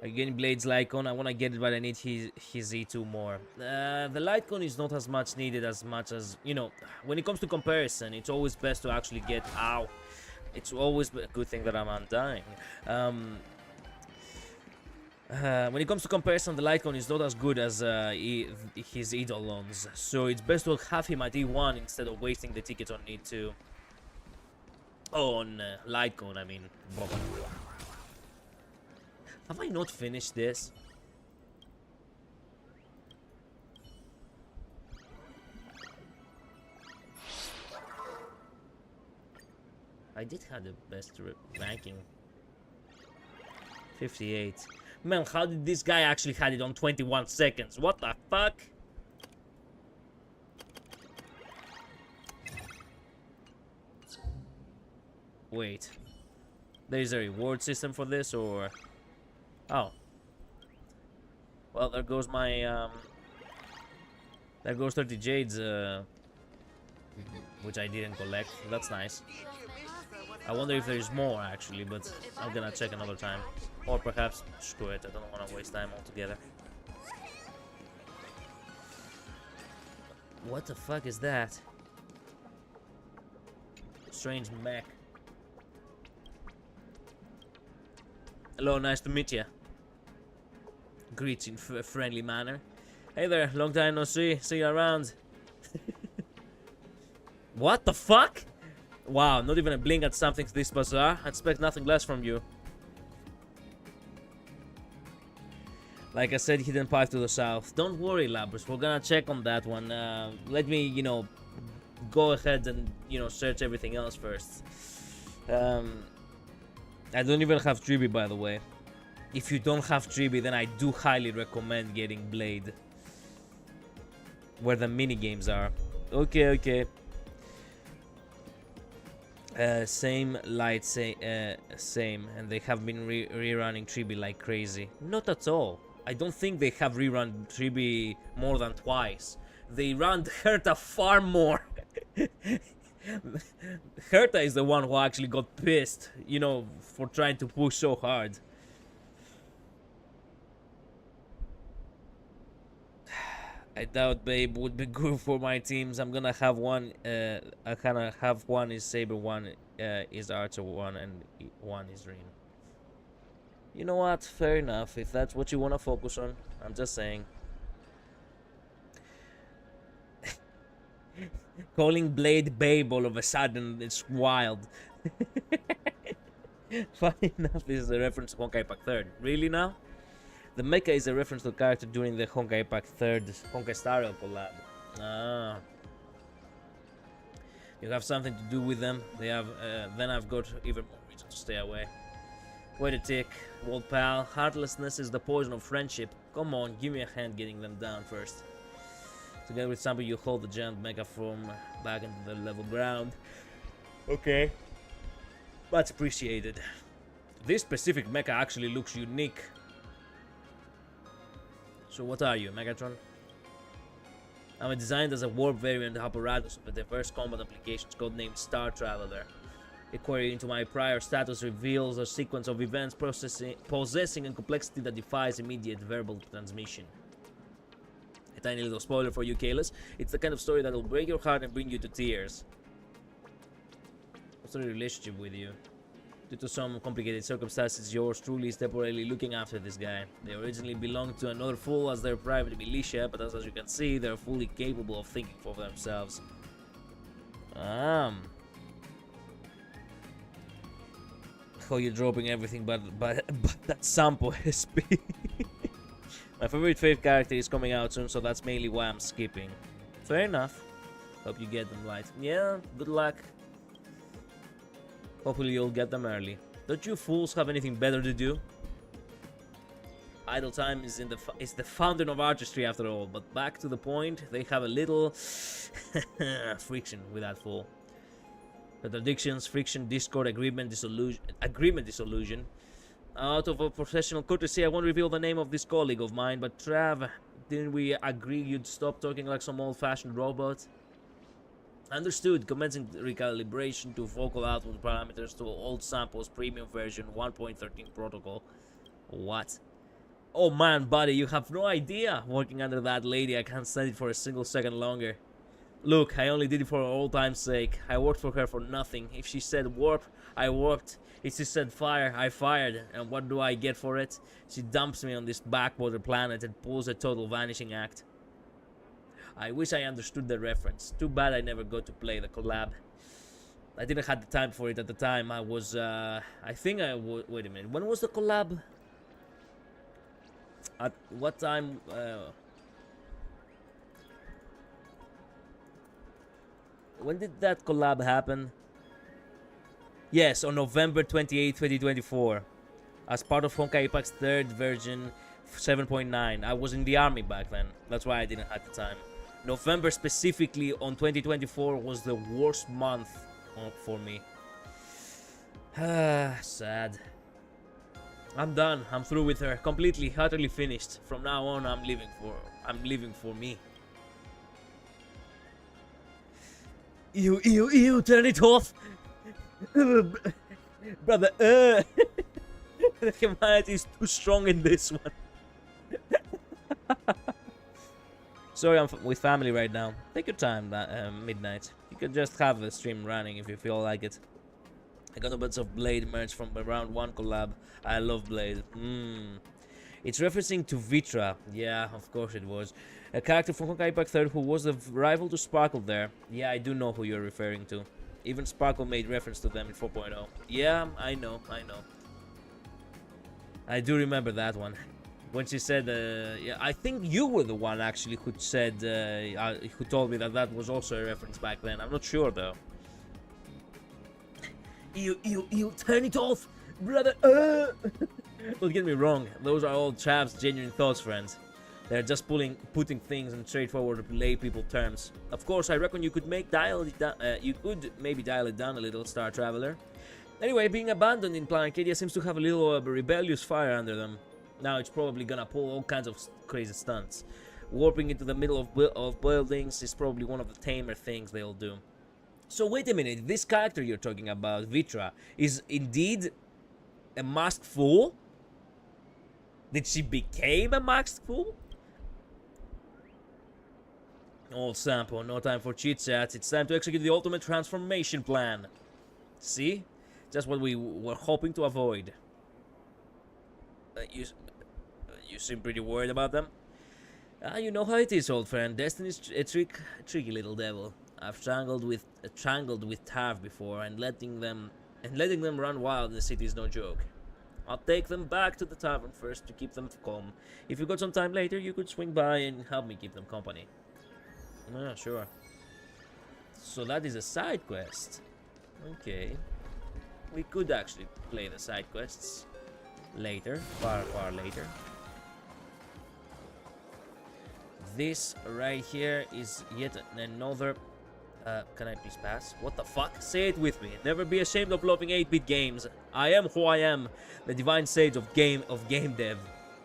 Again, Blade's light cone. I want to get it, but I need his E2 more. The light cone is not as much needed as you know. When it comes to comparison, it's always best to actually get. Ow! It's always a good thing that I'm undying. When it comes to comparison, the light cone is not as good as his eidolons. So it's best to have him at E1 instead of wasting the tickets on E2. Oh, on light cone, I mean. Have I not finished this? I did have the best ranking. 58. Man, how did this guy actually had it on 21 seconds? What the fuck? Wait. There is a reward system for this, or... Oh. Well, there goes my, there goes 30 jades, which I didn't collect. That's nice. I wonder if there is more, actually, but I'm gonna check another time. Or perhaps, screw it, I don't want to waste time altogether. What the fuck is that? Strange mech. Hello, nice to meet you. Greets in a friendly manner. Hey there, long time no see. See you around. What the fuck? Wow, not even a blink at something this bizarre. I expect nothing less from you. Like I said, hidden pipe to the south. Don't worry, Labrys. We're gonna check on that one. Let me, you know, go ahead and, you know, search everything else first. I don't even have Triby, by the way. If you don't have Triby, then I do highly recommend getting Blade. Where the mini games are. Okay, okay. Same light, same, and they have been rerunning Triby like crazy. Not at all. I don't think they have rerun Triby more than twice. They run Herta far more. Herta is the one who actually got pissed, you know, for trying to push so hard. I doubt Babe would be good for my teams. I'm gonna have one, I kinda have one is Saber, one is Archer, one and one is Rin. You know what? Fair enough. If that's what you want to focus on, I'm just saying. Calling Blade Babe all of a sudden, it's wild. Funny enough, this is a reference to Honkai Pack 3rd. Really now? The mecha is a reference to a character during the Honkai Pack 3rd HonkaiStarRail collab. Ah. You have something to do with them. They have. Then I've got even more reason to stay away. Wait a tick, old pal. Heartlessness is the poison of friendship. Come on, give me a hand getting them down first. Together with somebody, you hold the giant mecha from back into the level ground. Okay. Much appreciated. This specific mecha actually looks unique. So what are you, Megatron? I'm designed as a warp variant apparatus of a diverse combat applications codenamed Star Traveler. A query into my prior status reveals a sequence of events possessing a complexity that defies immediate verbal transmission. A tiny little spoiler for you, Kalis. It's the kind of story that will break your heart and bring you to tears. What's the relationship with you? Due to some complicated circumstances, yours truly is temporarily looking after this guy. They originally belonged to another fool as their private militia, but as you can see, they're fully capable of thinking for themselves. How you're dropping everything but that sample SP. My favorite fave character is coming out soon, so that's mainly why I'm skipping. Fair enough. Hope you get them right. Yeah, good luck. Hopefully you'll get them early. Don't you fools have anything better to do? Idle time is the fountain of artistry after all, but back to the point, they have a little friction with that fool. Contradictions, friction, discord, agreement, dissolution. Out of a professional courtesy, I won't reveal the name of this colleague of mine, but Trav, didn't we agree you'd stop talking like some old-fashioned robot? Understood. Commencing recalibration to vocal output parameters to old samples premium version 1.13 protocol. What? Oh man, buddy, you have no idea. Working under that lady, I can't stand it for a single second longer. Look, I only did it for old time's sake. I worked for her for nothing. If she said warp, I warped. If she said fire, I fired. And what do I get for it? She dumps me on this backwater planet and pulls a total vanishing act. I wish I understood the reference. Too bad I never got to play the collab. I didn't have the time for it at the time. I was, I think I was... Wait a minute. When was the collab? At what time? When did that collab happen? Yes, on November 28, 2024. As part of Honkai Pack's 3rd version 7.9. I was in the army back then. That's why I didn't have the time. November specifically on 2024 was the worst month for me. Sad. I'm done. I'm through with her. Completely, utterly finished. From now on, I'm living for me. Ew, turn it off! Brother, the humanity is too strong in this one. Sorry, I'm with family right now. Take your time, midnight. You can just have the stream running if you feel like it. I got a bunch of Blade merch from the round 1 collab. I love Blade. It's referencing to Vitra. Yeah, of course it was. A character from Honkai Pack 3rd who was the rival to Sparkle there. Yeah, I do know who you're referring to. Even Sparkle made reference to them in 4.0. Yeah, I know. I do remember that one. When she said, yeah, I think you were the one actually who said, who told me that that was also a reference back then. I'm not sure though. You turn it off, brother. Don't get me wrong, those are all Chav's genuine thoughts, friends. They're just putting things in straightforward lay people terms. Of course, I reckon you could maybe dial it down a little, Star Traveler. Anyway, being abandoned in Planet Arcadia seems to have a little rebellious fire under them. Now it's probably gonna pull all kinds of crazy stunts. Warping into the middle of buildings is probably one of the tamer things they'll do. So wait a minute, this character you're talking about, Vitra, is indeed a masked fool? Did she become a masked fool? Old Sampo, no time for chit-chats. It's time to execute the ultimate transformation plan. See? Just what we were hoping to avoid. You seem pretty worried about them. Ah, you know how it is, old friend. Destiny's a tricky little devil. I've strangled with Tav before, and letting them run wild in the city is no joke. I'll take them back to the tavern first to keep them calm. If you got some time later, you could swing by and help me keep them company. Yeah, sure. So that is a side quest. Okay. We could actually play the side quests later, far later. This right here is yet another... can I please pass? What the fuck? Say it with me. Never be ashamed of loving 8-bit games. I am who I am, the divine sage of game dev.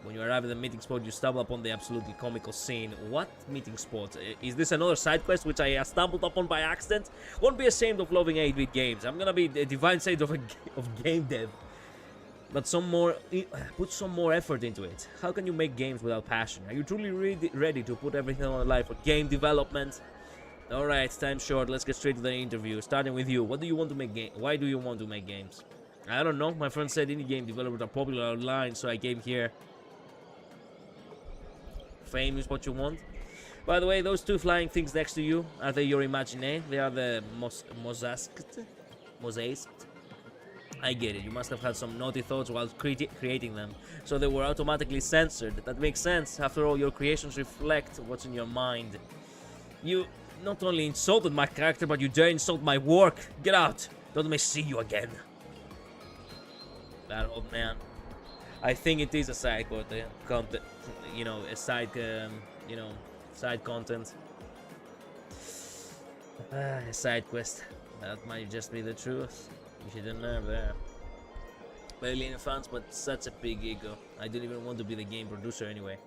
When you arrive at the meeting spot, you stumble upon the absolutely comical scene. What meeting spot? Is this another side quest which I stumbled upon by accident? Won't be ashamed of loving 8-bit games. I'm gonna be the divine sage of game dev. But put some more effort into it. How can you make games without passion? Are you truly ready to put everything on the line for game development? Alright, time's short. Let's get straight to the interview. Starting with you. What do you want to make Why do you want to make games? I don't know. My friend said indie game developers are popular online, so I came here. Fame is what you want. By the way, those two flying things next to you, are they your imagination? They are the mosaics. I get it. You must have had some naughty thoughts while creating them, so they were automatically censored. That makes sense. After all, your creations reflect what's in your mind. You not only insulted my character, but you dare insult my work. Get out. Don't let me see you again. That old man. I think it is a side content, you know, a side, side content. A side quest. That might just be the truth. You shouldn't know there. Barely any fans, but such a big ego. I don't even want to be the game producer anyway.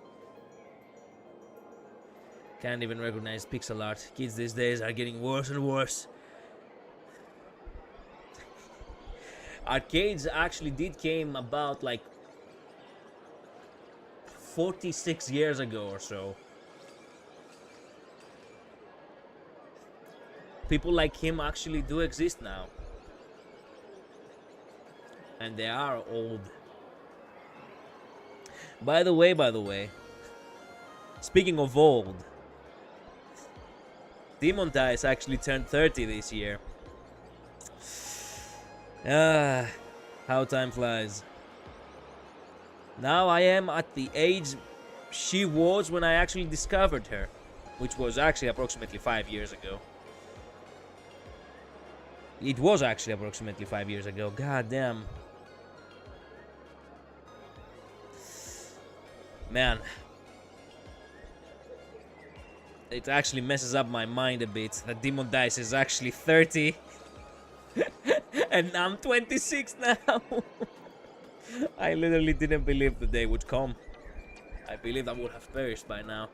Can't even recognize pixel art. Kids these days are getting worse and worse. Arcades actually came about like 46 years ago or so. People like him actually do exist now. And they are old. By the way, speaking of old, Demon Dice actually turned 30 this year. Ah, how time flies. Now I am at the age she was when I actually discovered her, which was actually approximately 5 years ago. It was actually approximately 5 years ago. God damn. Man. It actually messes up my mind a bit that Demon Dice is actually 30. And I'm 26 now. I literally didn't believe the day would come. I believed I would have perished by now.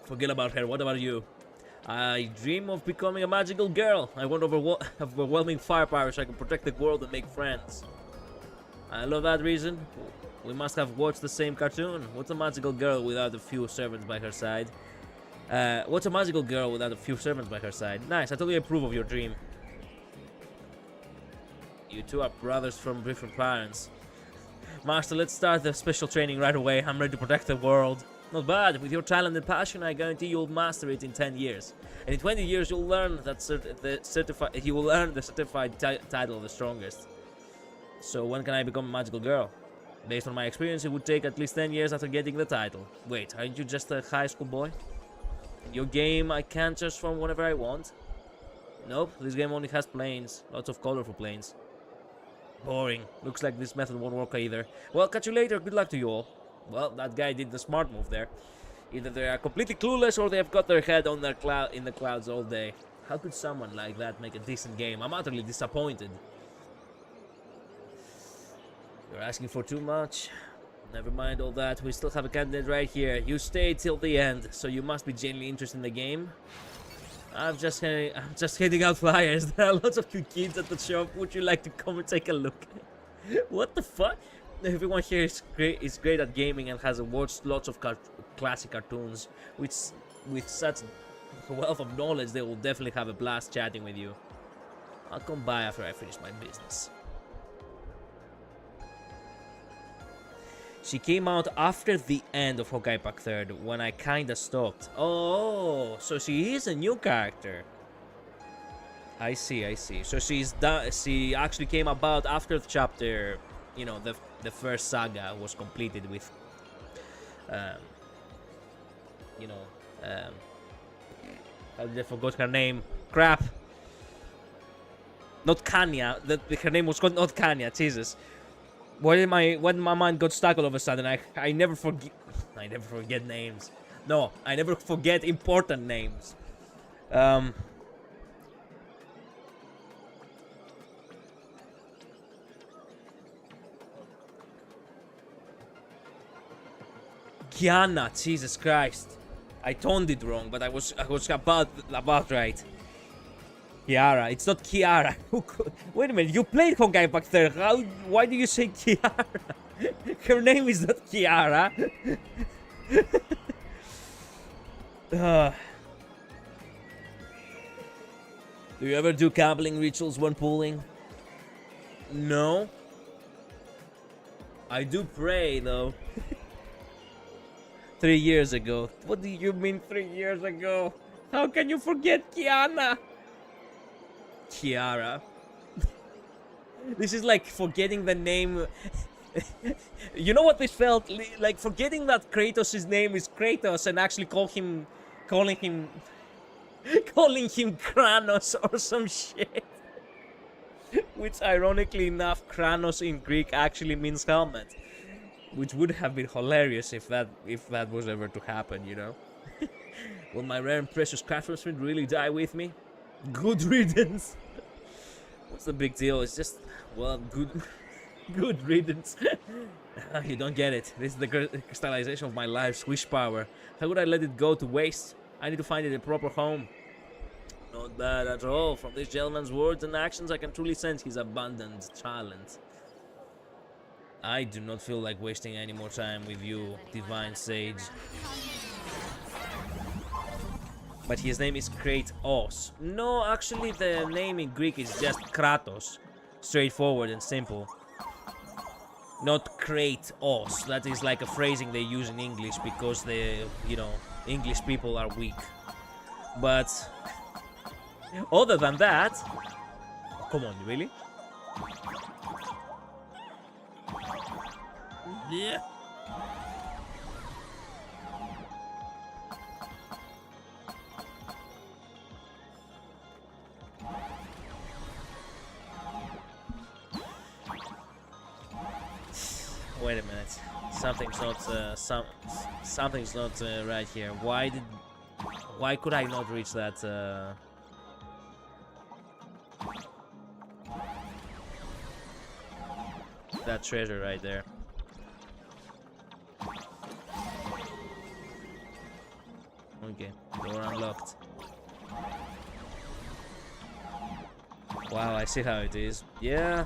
Forget about her. What about you? I dream of becoming a magical girl. I want overwhelming firepower so I can protect the world and make friends. I love that reason. We must have watched the same cartoon. What's a magical girl without a few servants by her side? What's a magical girl without a few servants by her side? Nice, I totally approve of your dream. You two are brothers from different parents. Master, let's start the special training right away. I'm ready to protect the world. Not bad. With your talent and passion, I guarantee you'll master it in 10 years. And in 20 years, you'll learn that you will earn the certified title of the strongest. So when can I become a magical girl? Based on my experience, it would take at least 10 years after getting the title. Wait, aren't you just a high school boy? In your game, I can't transform whenever I want. Nope, this game only has planes. Lots of colorful planes. Boring. Looks like this method won't work either. Well, catch you later. Good luck to you all. Well, that guy did the smart move there. Either they are completely clueless or they have got their head on their in the clouds all day. How could someone like that make a decent game? I'm utterly disappointed. You're asking for too much. Never mind all that. We still have a candidate right here. You stay till the end, so you must be genuinely interested in the game. I'm just handing out flyers. There are lots of cute kids at the shop. Would you like to come and take a look? What the fuck? Everyone here is great at gaming and has watched lots of classic cartoons. With such a wealth of knowledge, they will definitely have a blast chatting with you. I'll come by after I finish my business. She came out after the end of Honkai Pack 3rd, when I kinda stopped. Oh, so she is a new character. I see, I see. So she actually came about after the chapter, you know, the first saga was completed with, you know, I forgot her name. Crap. Not Kanya. Her name was called not Kanya. Jesus. When my mind got stuck all of a sudden, I never forget names. No, I never forget important names. Kiana, Jesus Christ. I toned it wrong, but I was about right. Kiara, it's not Kiara. Wait a minute, you played Honkai Pack 3rd. Why do you say Kiara? Her name is not Kiara. Do you ever do gambling rituals when pulling? No. I do pray though. 3 years ago. What do you mean 3 years ago? How can you forget Kiana? Kiara. This is like forgetting the name. You know what this felt like? Forgetting that Kratos' name is Kratos and actually calling him Kranos or some shit. Which, ironically enough, Kranos in Greek actually means helmet. Which would have been hilarious if that was ever to happen, you know? Will my rare and precious craftsmanship really die with me? Good riddance. What's the big deal? It's just, well, good riddance. You don't get it. This is the crystallization of my life's wish power. How would I let it go to waste? I need to find it a proper home. Not bad at all. From this gentleman's words and actions, I can truly sense his abundant talent. I do not feel like wasting any more time with you, divine sage. But his name is Kratos. No, actually the name in Greek is just Kratos. Straightforward and simple. Not Kratos. That is like a phrasing they use in English because you know, English people are weak. But other than that, oh, come on, really? Yeah. Wait a minute. Something's not right here. Why could I not reach that that treasure right there? Okay, door unlocked. Wow, I see how it is. Yeah.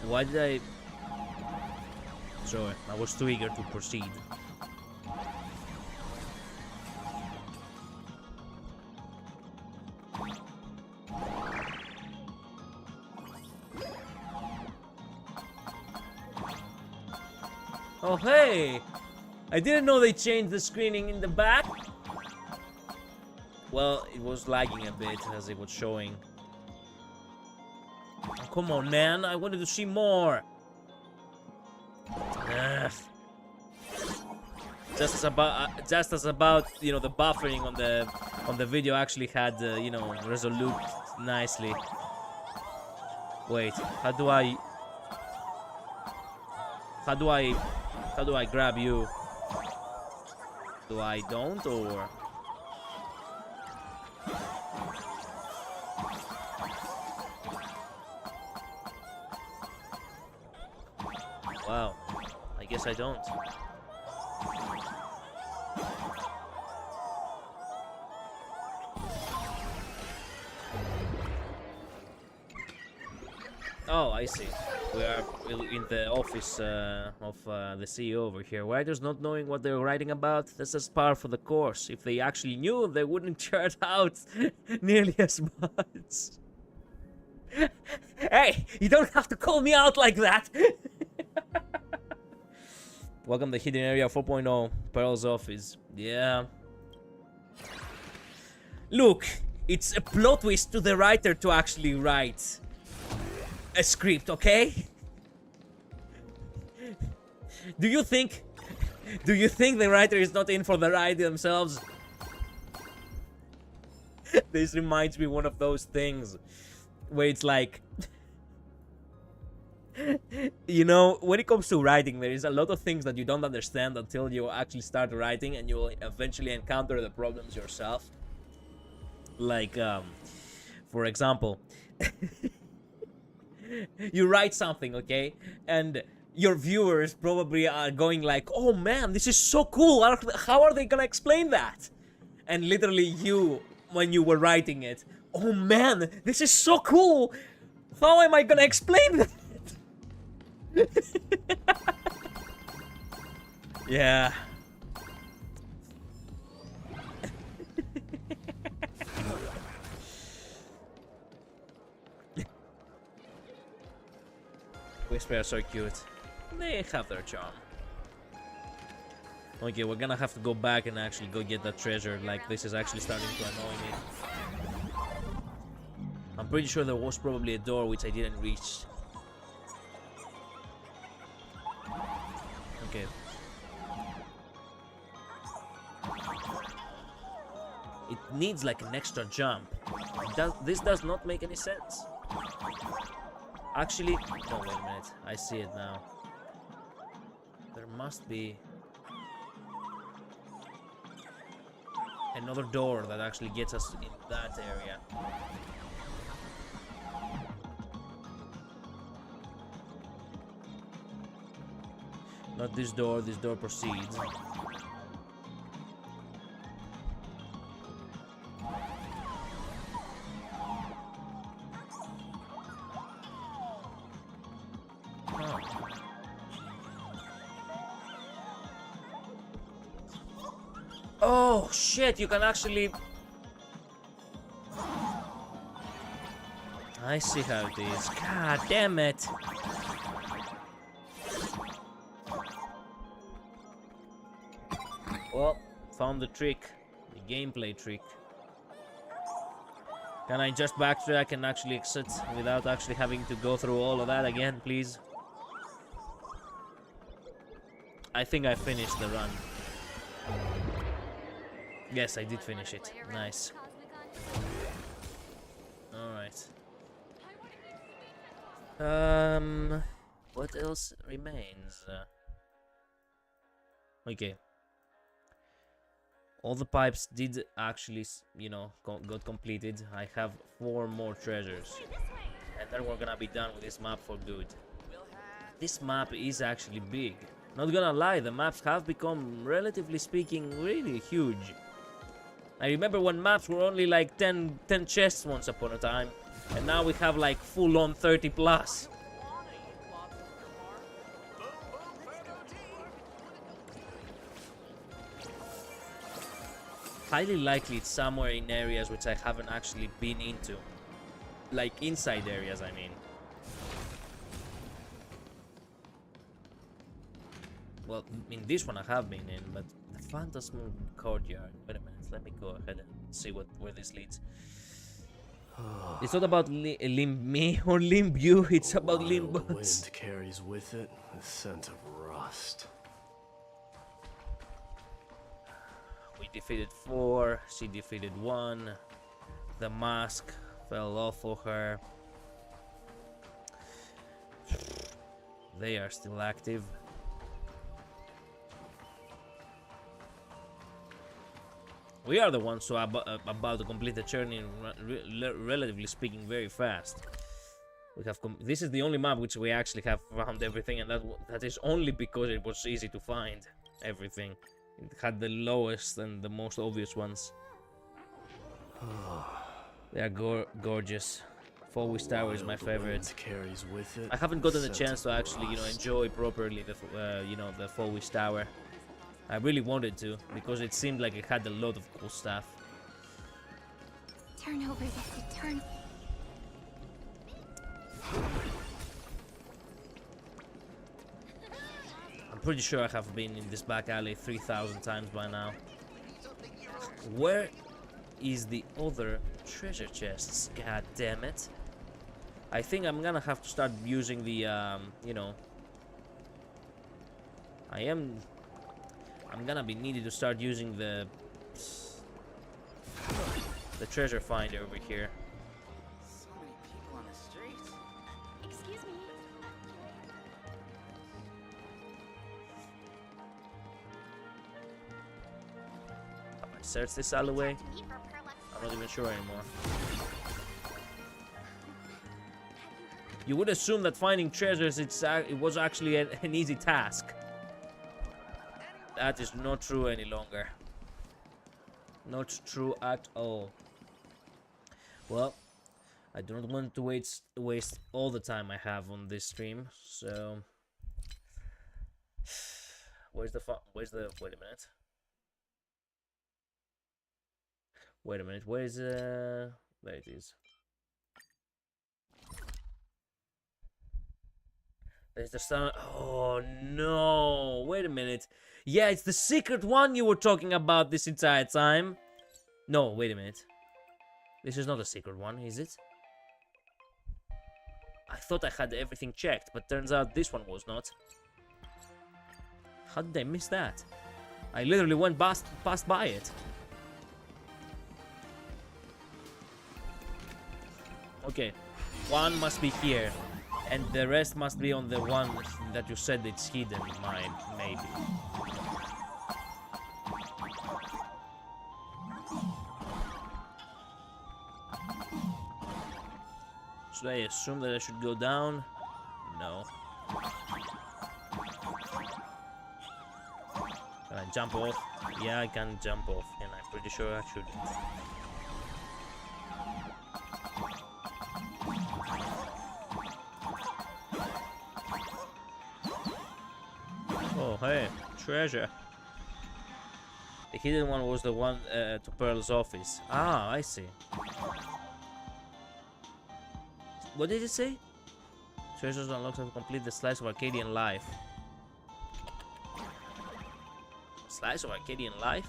Why did I... Sorry, I was too eager to proceed. Oh, hey! I didn't know they changed the screening in the back. Well, it was lagging a bit as it was showing. Oh, come on, man! I wanted to see more. Ugh. Just as about, you know, the buffering on the video actually had, you know, resolute nicely. Wait, how do I grab you? Do I don't, or? Wow, I guess I don't. Oh, I see. We are in the office of the CEO over here. Writers not knowing what they're writing about, that's just par for the course. If they actually knew, they wouldn't churn out nearly as much. Hey, you don't have to call me out like that. Welcome to Hidden Area 4.0, Pearl's office. Yeah. Look, it's a plot twist to the writer to actually write a script, okay? Do you think the writer is not in for the ride themselves? This reminds me one of those things where it's like, you know, when it comes to writing, there is a lot of things that you don't understand until you actually start writing, and you'll eventually encounter the problems yourself. Like, for example, you write something, okay, and your viewers probably are going like, oh man, this is so cool, how are they gonna explain that? And literally you, when you were writing it, oh man, this is so cool, how am I gonna explain that? Yeah. Whisper are so cute. They have their charm. Okay, we're gonna have to go back and actually go get that treasure. Like, this is actually starting to annoy me. I'm pretty sure there was probably a door which I didn't reach. Okay. It needs like an extra jump. This does not make any sense. Actually, no, wait a minute. I see it now. There must be another door that actually gets us in that area. Not this door proceeds. Oh shit, you can actually... I see how it is. God damn it. Well, found the trick. The gameplay trick. Can I just backtrack and actually exit without actually having to go through all of that again, please? I think I finished the run. Yes, I did finish it. Nice. Alright. What else remains? Okay. All the pipes did actually, you know, got completed. I have 4 more treasures. And then we're gonna be done with this map for good. This map is actually big. Not gonna lie, the maps have become, relatively speaking, really huge. I remember when maps were only like 10 chests once upon a time. And now we have like full-on 30 plus. Highly likely it's somewhere in areas which I haven't actually been into. Like inside areas, I mean. Well, in this one I have been in, but the Phantasmal Courtyard. Wait a minute, let me go ahead and see where this leads. It's not about limb me or limb you, it's about limb The boots. wind carries with it the scent of rust. We defeated 4, she defeated 1. The mask fell off for her. They are still active. We are the ones who are about to complete the journey, relatively speaking, very fast. We have this is the only map which we actually have found everything, and that is only because it was easy to find everything. It had the lowest and the most obvious ones. They are gorgeous. Four-Wish Tower is my favorite. Carries with it I haven't gotten the chance to actually, you know, enjoy properly the, you know, the Four-Wish Tower. I really wanted to, because it seemed like it had a lot of cool stuff. Turn over, Zesty, turn. I'm pretty sure I have been in this back alley 3,000 times by now. Where is the other treasure chests? God damn it. I think I'm gonna have to start using the, you know... I'm gonna be needed to start using the treasure finder over here. So many people on the streets. Excuse me. Have I searched this alleyway? I'm not even sure anymore. You would assume that finding treasures it was actually an easy task. That is not true any longer. Not true at all. Well, I do not want to waste all the time I have on this stream, so wait a minute. Wait a minute, where's there it is. There's the sun. Oh no, wait a minute. Yeah, it's the secret one you were talking about this entire time. No, wait a minute. This is not a secret one, is it? I thought I had everything checked, but turns out this one was not. How did I miss that? I literally went passed by it. Okay, one must be here, and the rest must be on the one that you said it's hidden in mine, maybe. Should I assume that I should go down? No. Can I jump off? Yeah, I can jump off, and I'm pretty sure I shouldn't. Oh, hey, treasure. The hidden one was the one to Pearl's office. Ah, I see. What did it say? Treasures unlocked to complete the slice of Arcadian life. Slice of Arcadian life?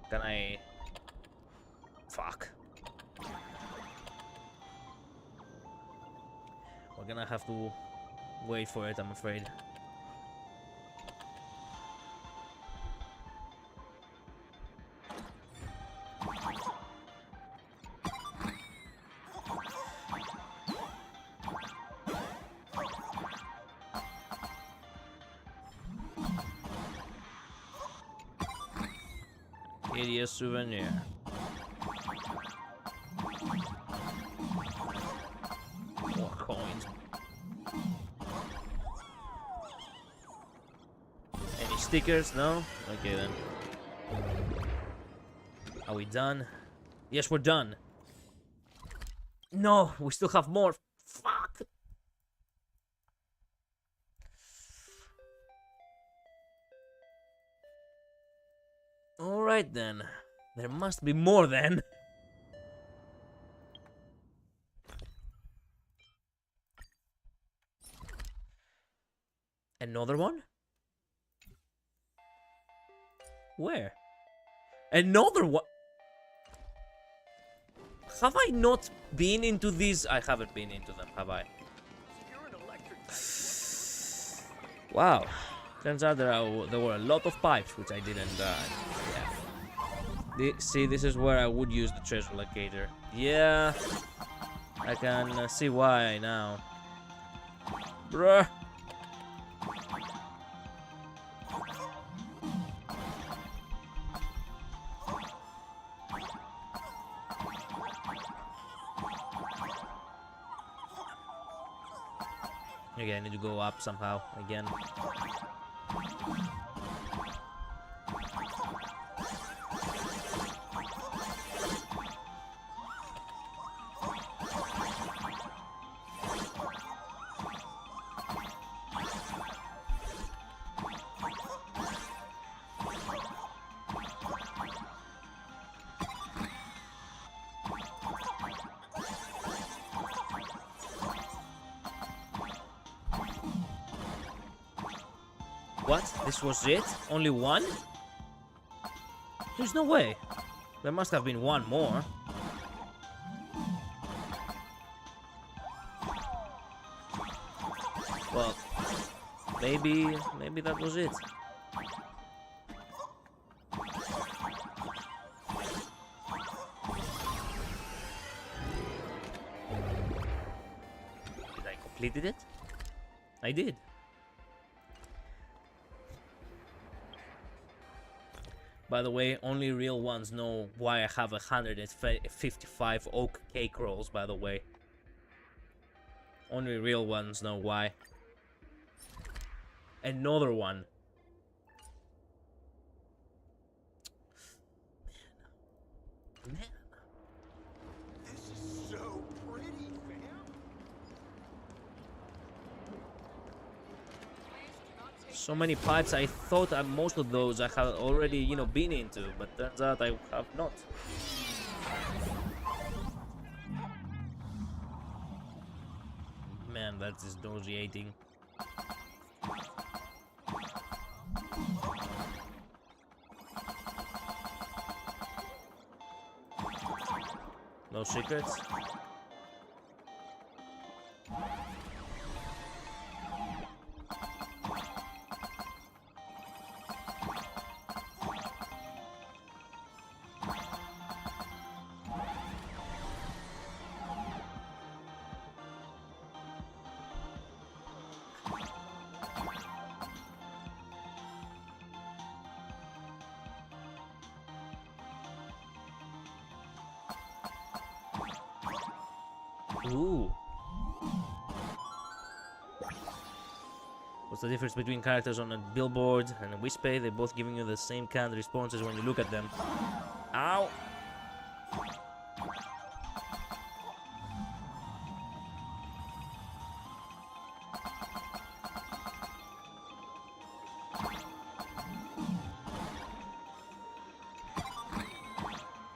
Can I... Fuck. We're gonna have to wait for it, I'm afraid. Hideous souvenir. More coins. Any stickers? No? Okay then. Are we done? Yes, we're done. No, we still have more. Fuck. Alright then. There must be more then. Another one? Where? Another one? Have I not been into these? I haven't been into them, have I? Wow. Turns out there were a lot of pipes which I didn't. Yeah. See, this is where I would use the treasure locator. Yeah, I can see why now. Bruh. Okay, I need to go up somehow again. What? This was it? Only one? There's no way. There must have been one more. Well, maybe that was it. Did I completed it? I did. By the way, only real ones know why I have 155 oak cake rolls, by the way. Only real ones know why. Another one. Man. This is so pretty, fam. So many pipes. I thought that most of those I had already, you know, been into, but turns out I have not. Man, that is nauseating. No secrets? Ooh. What's the difference between characters on a billboard and a Whisper? They're both giving you the same canned responses when you look at them. Ow!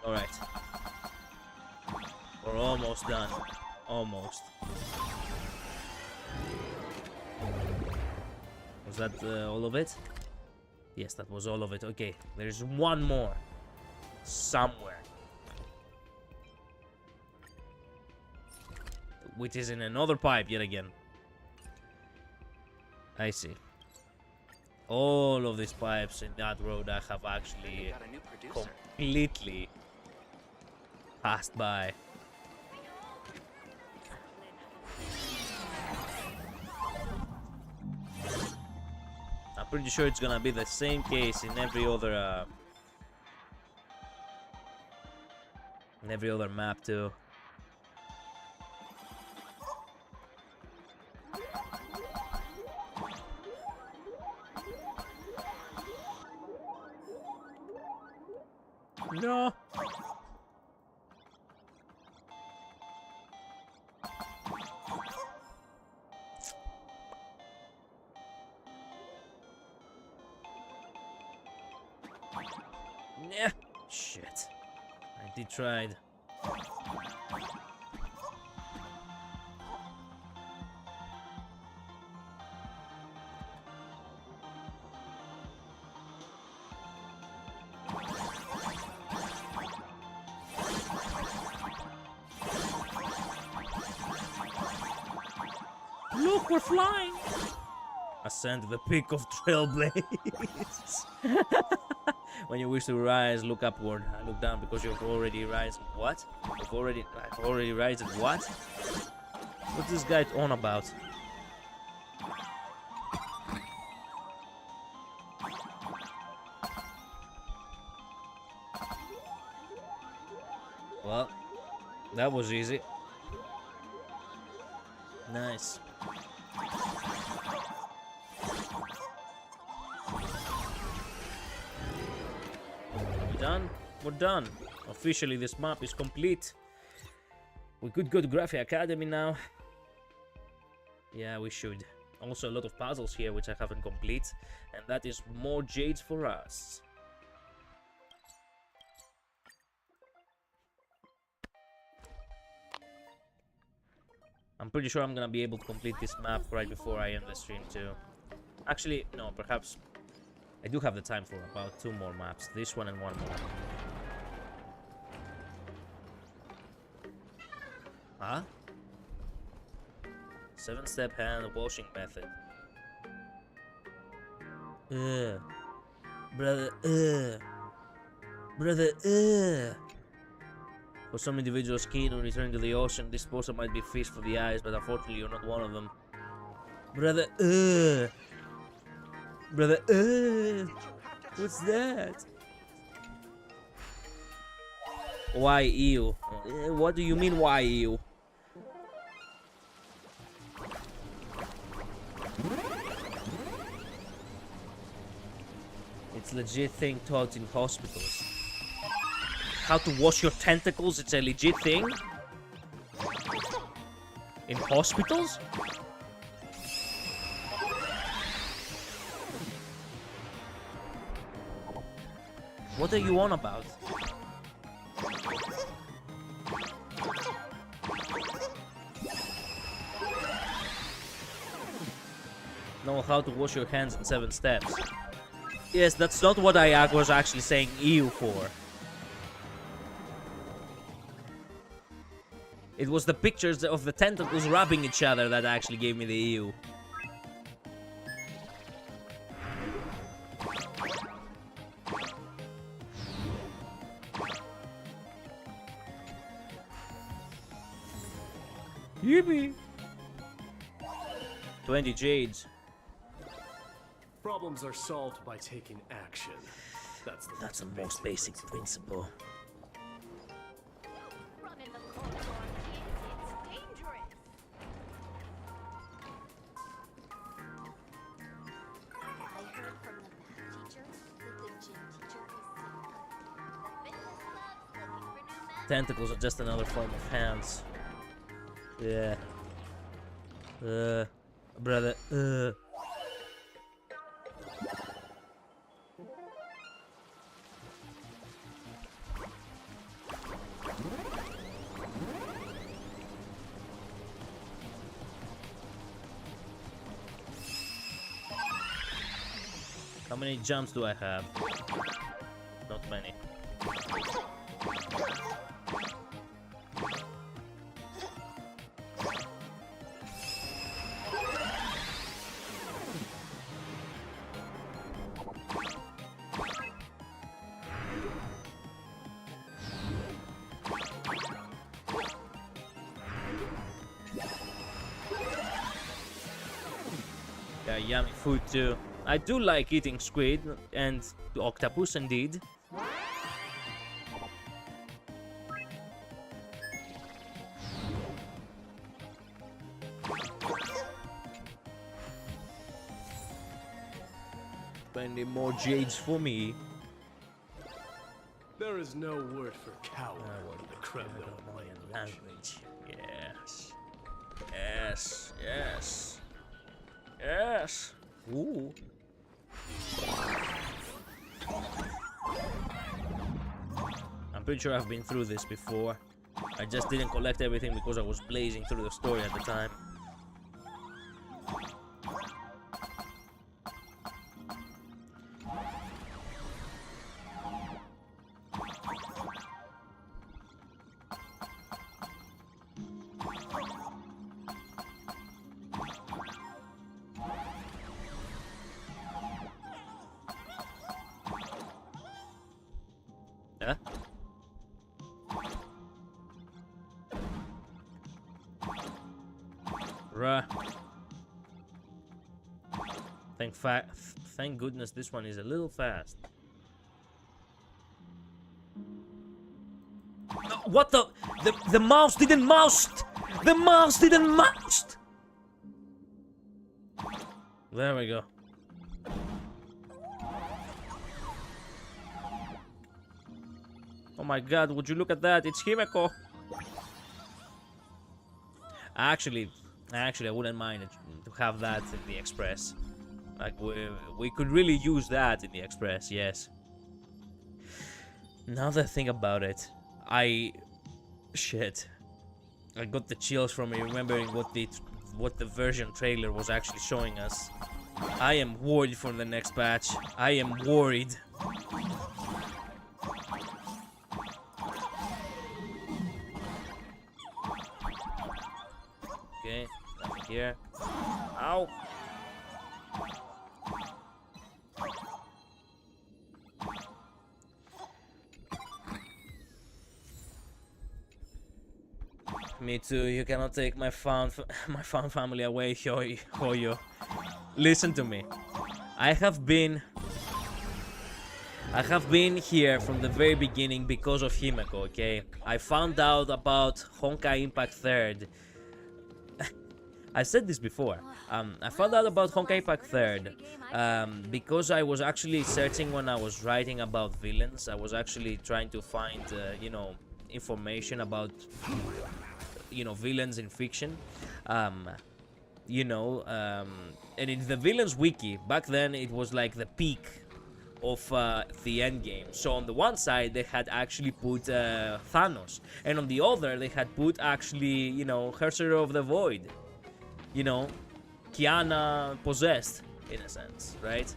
Alright. We're almost done. Almost. Was that all of it? Yes, that was all of it. Okay, there's one more. Somewhere. Which is in another pipe yet again. I see. All of these pipes in that road I have actually Got a new producer. completely passed by. I'm pretty sure it's gonna be the same case in every other map too. No. Yeah. Shit. I did tried. Look, we're flying! Ascend the peak of Trailblaze. When you wish to rise, look upward. I look down because you've already risen. What? I've already risen. What? What's this guy on about? Well, that was easy. Nice. We done? We're done. Officially, this map is complete. We could go to Graphia Academy now. Yeah, we should. Also, a lot of puzzles here which I haven't complete, and that is more jades for us. I'm pretty sure I'm gonna be able to complete this map right before I end the stream too. Actually, no, perhaps I do have the time for about 2 more maps. This one and one more. Huh? 7-step hand washing method. Brother, Brother, For some individuals keen on returning to the ocean, this disposal might be fish for the eyes, but unfortunately you're not one of them. Brother, Brother, what's that? Why ew? What do you mean, why ew? It's a legit thing taught in hospitals. How to wash your tentacles, it's a legit thing? In hospitals? What are you on about? Know how to wash your hands in 7 steps. Yes, that's not what I was actually saying ew for. It was the pictures of the tentacles rubbing each other that actually gave me the ew. Yippee! 20 jades. Problems are solved by taking action. That's the most basic principle. Tentacles are just another form of hands. Yeah. Brother, How many jumps do I have? Not many. Yeah, yummy food too. I do like eating squid and octopus indeed. Plenty more jades for me. There is no word for coward in the Kremlin language. Yes. Yes. Yes. Yes. Ooh. I'm pretty sure I've been through this before. I just didn't collect everything because I was blazing through the story at the time. Huh? Bruh. Thank goodness this one is a little fast. No, what the mouse didn't mouse! The mouse didn't mouse! There we go. Oh my god, would you look at that? It's Himeko. Actually, I wouldn't mind it, to have that in the Express. Like, we could really use that in the Express, yes. Now that I think about it, shit. I got the chills from remembering what the version trailer was actually showing us. I am worried for the next patch. I am worried. Okay, nothing here. Ow! Me too. You cannot take my found family away, Hoyo. Listen to me. I have been here from the very beginning because of Himeko, okay? I found out about Honkai Impact 3rd. I said this before. I found out about Honkai Impact 3rd because I was actually searching when I was writing about villains. I was actually trying to find, you know, information about, you know, villains in fiction. You know, and in the villains wiki, back then it was like the peak of the end game. So on the one side they had actually put Thanos, and on the other they had put actually, you know, Herser of the Void, you know, Kiana possessed in a sense, right?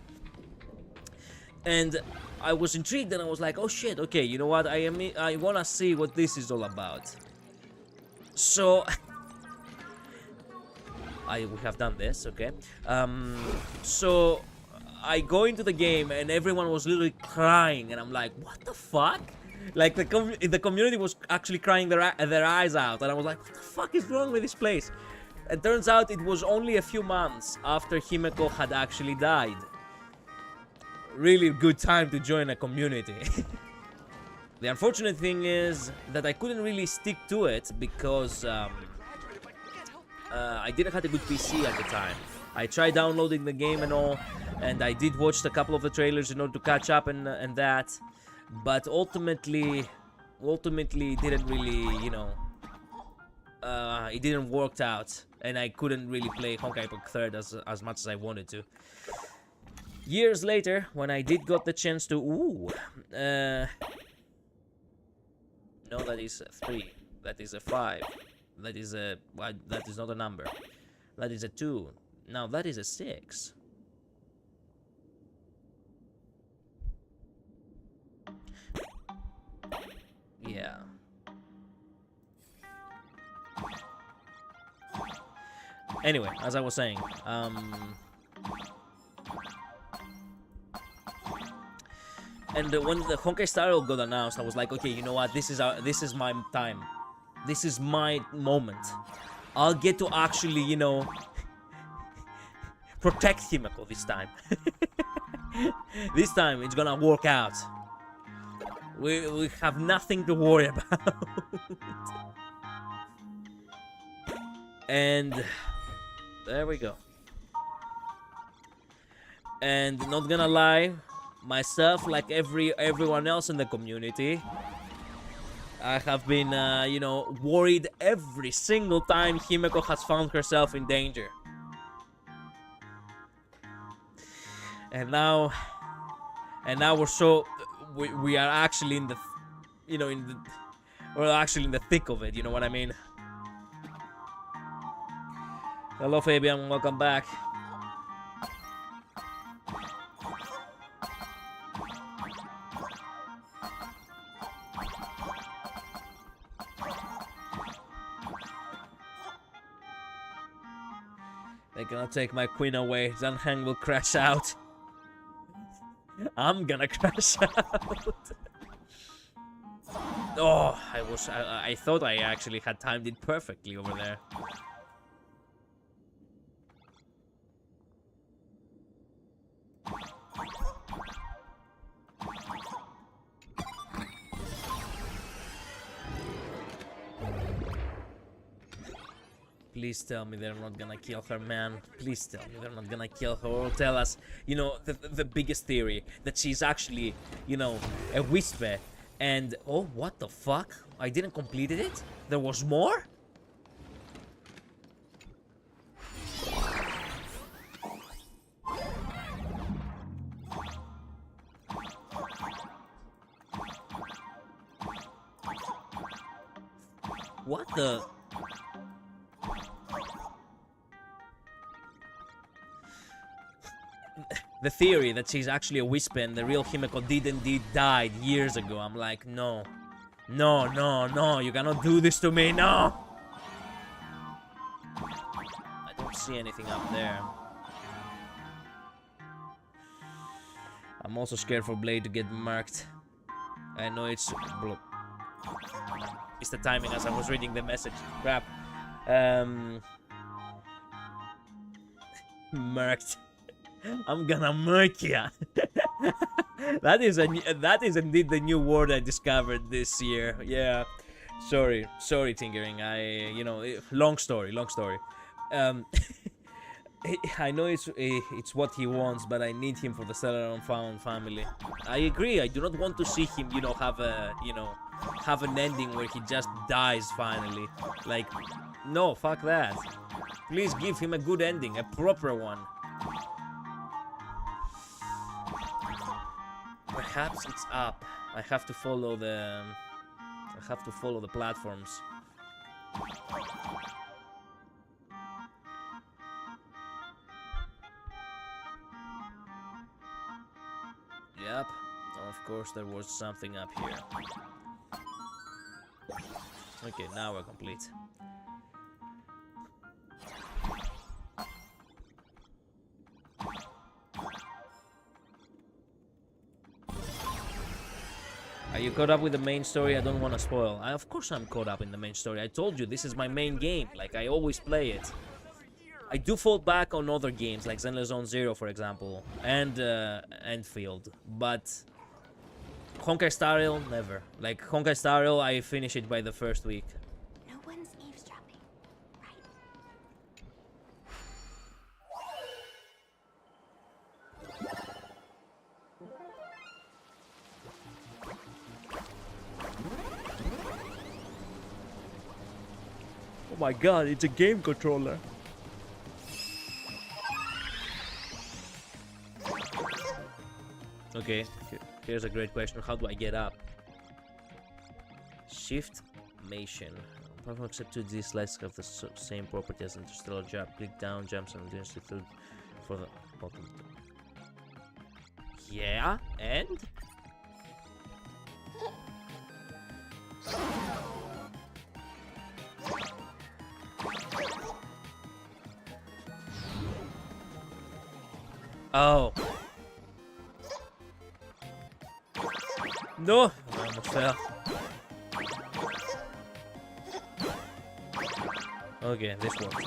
And I was intrigued and I was like, oh shit, okay, you know what, I wanna see what this is all about. So we have done this, okay? So I go into the game and everyone was literally crying, and I'm like, what the fuck? Like the community was actually crying their eyes out, and I was like, what the fuck is wrong with this place? It turns out it was only a few months after Himeko had actually died. Really good time to join a community. The unfortunate thing is that I couldn't really stick to it because I didn't have a good PC at the time. I tried downloading the game and all, and I did watch a couple of the trailers in order to catch up and that, but ultimately it didn't really, you know, it didn't work out, and I couldn't really play Honkai Impact 3rd as much as I wanted to. Years later, when I did got the chance to, no, that is a 3, that is a 5, that is a, that is not a number, that is a 2, now that is a 6. Yeah. Anyway, as I was saying, and when the HonkaiStarRail got announced, I was like, okay, you know what? This is my time. This is my moment. I'll get to actually, you know, protect Himeko this time. This time it's gonna work out. We have nothing to worry about. And there we go. And not gonna lie, myself, like everyone else in the community, I have been, you know, worried every single time Himeko has found herself in danger. And now we are actually in the, you know, we're actually in the thick of it. You know what I mean? Hello, Fabian. Welcome back. They're gonna take my queen away. Zanheng will crash out. I'm gonna crash out. Oh, I thought I actually had timed it perfectly over there. Please tell me they're not gonna kill her, man. Please tell me they're not gonna kill her, or tell us, you know, the biggest theory, that she's actually, you know, a whisper. And, oh, what the fuck? I didn't complete it? There was more? What the... the theory that she's actually a whisper and the real Himeko did indeed died years ago. I'm like, no. No, no, no, you cannot do this to me, no! I don't see anything up there. I'm also scared for Blade to get marked. I know it's the timing as I was reading the message. Crap. Marked. I'm gonna murk ya. that is indeed the new word I discovered this year. Yeah. Sorry, Tinkering. Long story. I know it's what he wants, but I need him for the Stellar Unfound family. I agree. I do not want to see him, have an ending where he just dies finally. Like, no, fuck that. Please give him a good ending, a proper one. Perhaps it's up. I have to follow the platforms. Yep. Oh, of course there was something up here. Okay, now we're complete. Are you caught up with the main story? I don't want to spoil. Of course I'm caught up in the main story. I told you, this is my main game. Like, I always play it. I do fall back on other games, like Zenless Zone Zero, for example, and Enfield. But HonkaiStarRail, never. Like, HonkaiStarRail, I finish it by the first week. No one's eavesdropping, right? Oh my god, it's a game controller. Okay, here's a great question. How do I get up? Shift Mation. Platform except 2D slices have the same property as interstellar jump. Click down, jump simultaneously through for the bottom. Yeah, and? Oh. No! I almost fell. Okay, this works.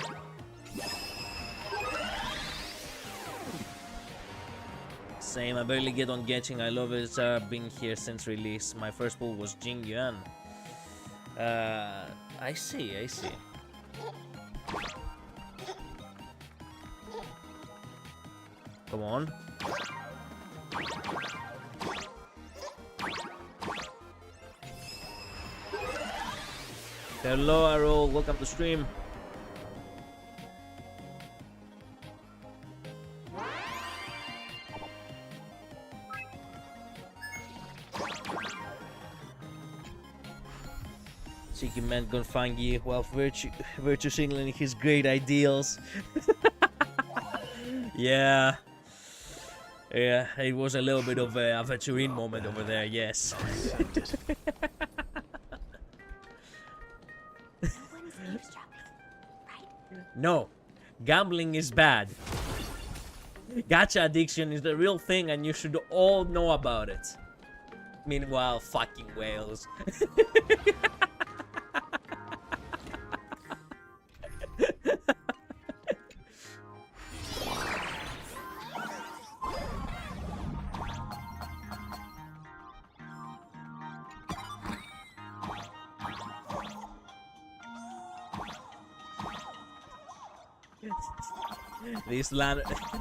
Same, I barely get on Getching. I love it. Been here since release. My first pull was Jing Yuan. I see. Come on. Hello, Arrow. Welcome to stream. Cheeky man Gonfangi while virtue signaling his great ideals. Yeah, it was a little bit of a Aventurine moment over there, yes. No, gambling is bad. Gacha addiction is the real thing and you should all know about it. Meanwhile, fucking whales.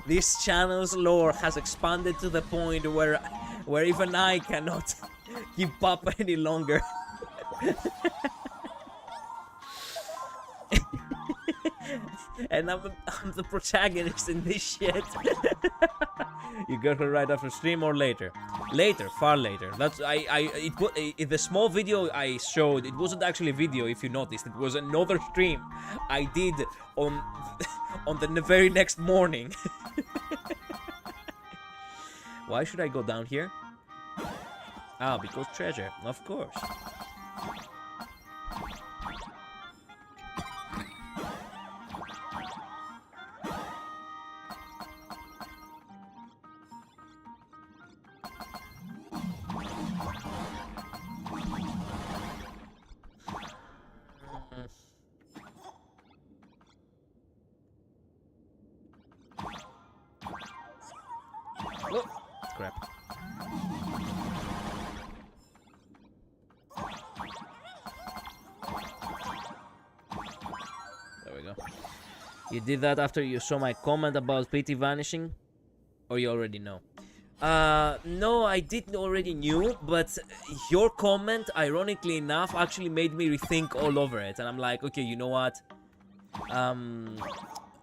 This channel's lore has expanded to the point where even I cannot keep up any longer. And I'm the protagonist in this shit. You got her right after stream or later? Later, far later. That's the small video I showed. It wasn't actually a video, if you noticed. It was another stream I did on the very next morning. Why should I go down here? Ah, because treasure, of course. Oh, crap. There we go. You did that after you saw my comment about Pity vanishing? Or you already know? No, I did already knew, but your comment, ironically enough, actually made me rethink all over it. And I'm like, okay, you know what?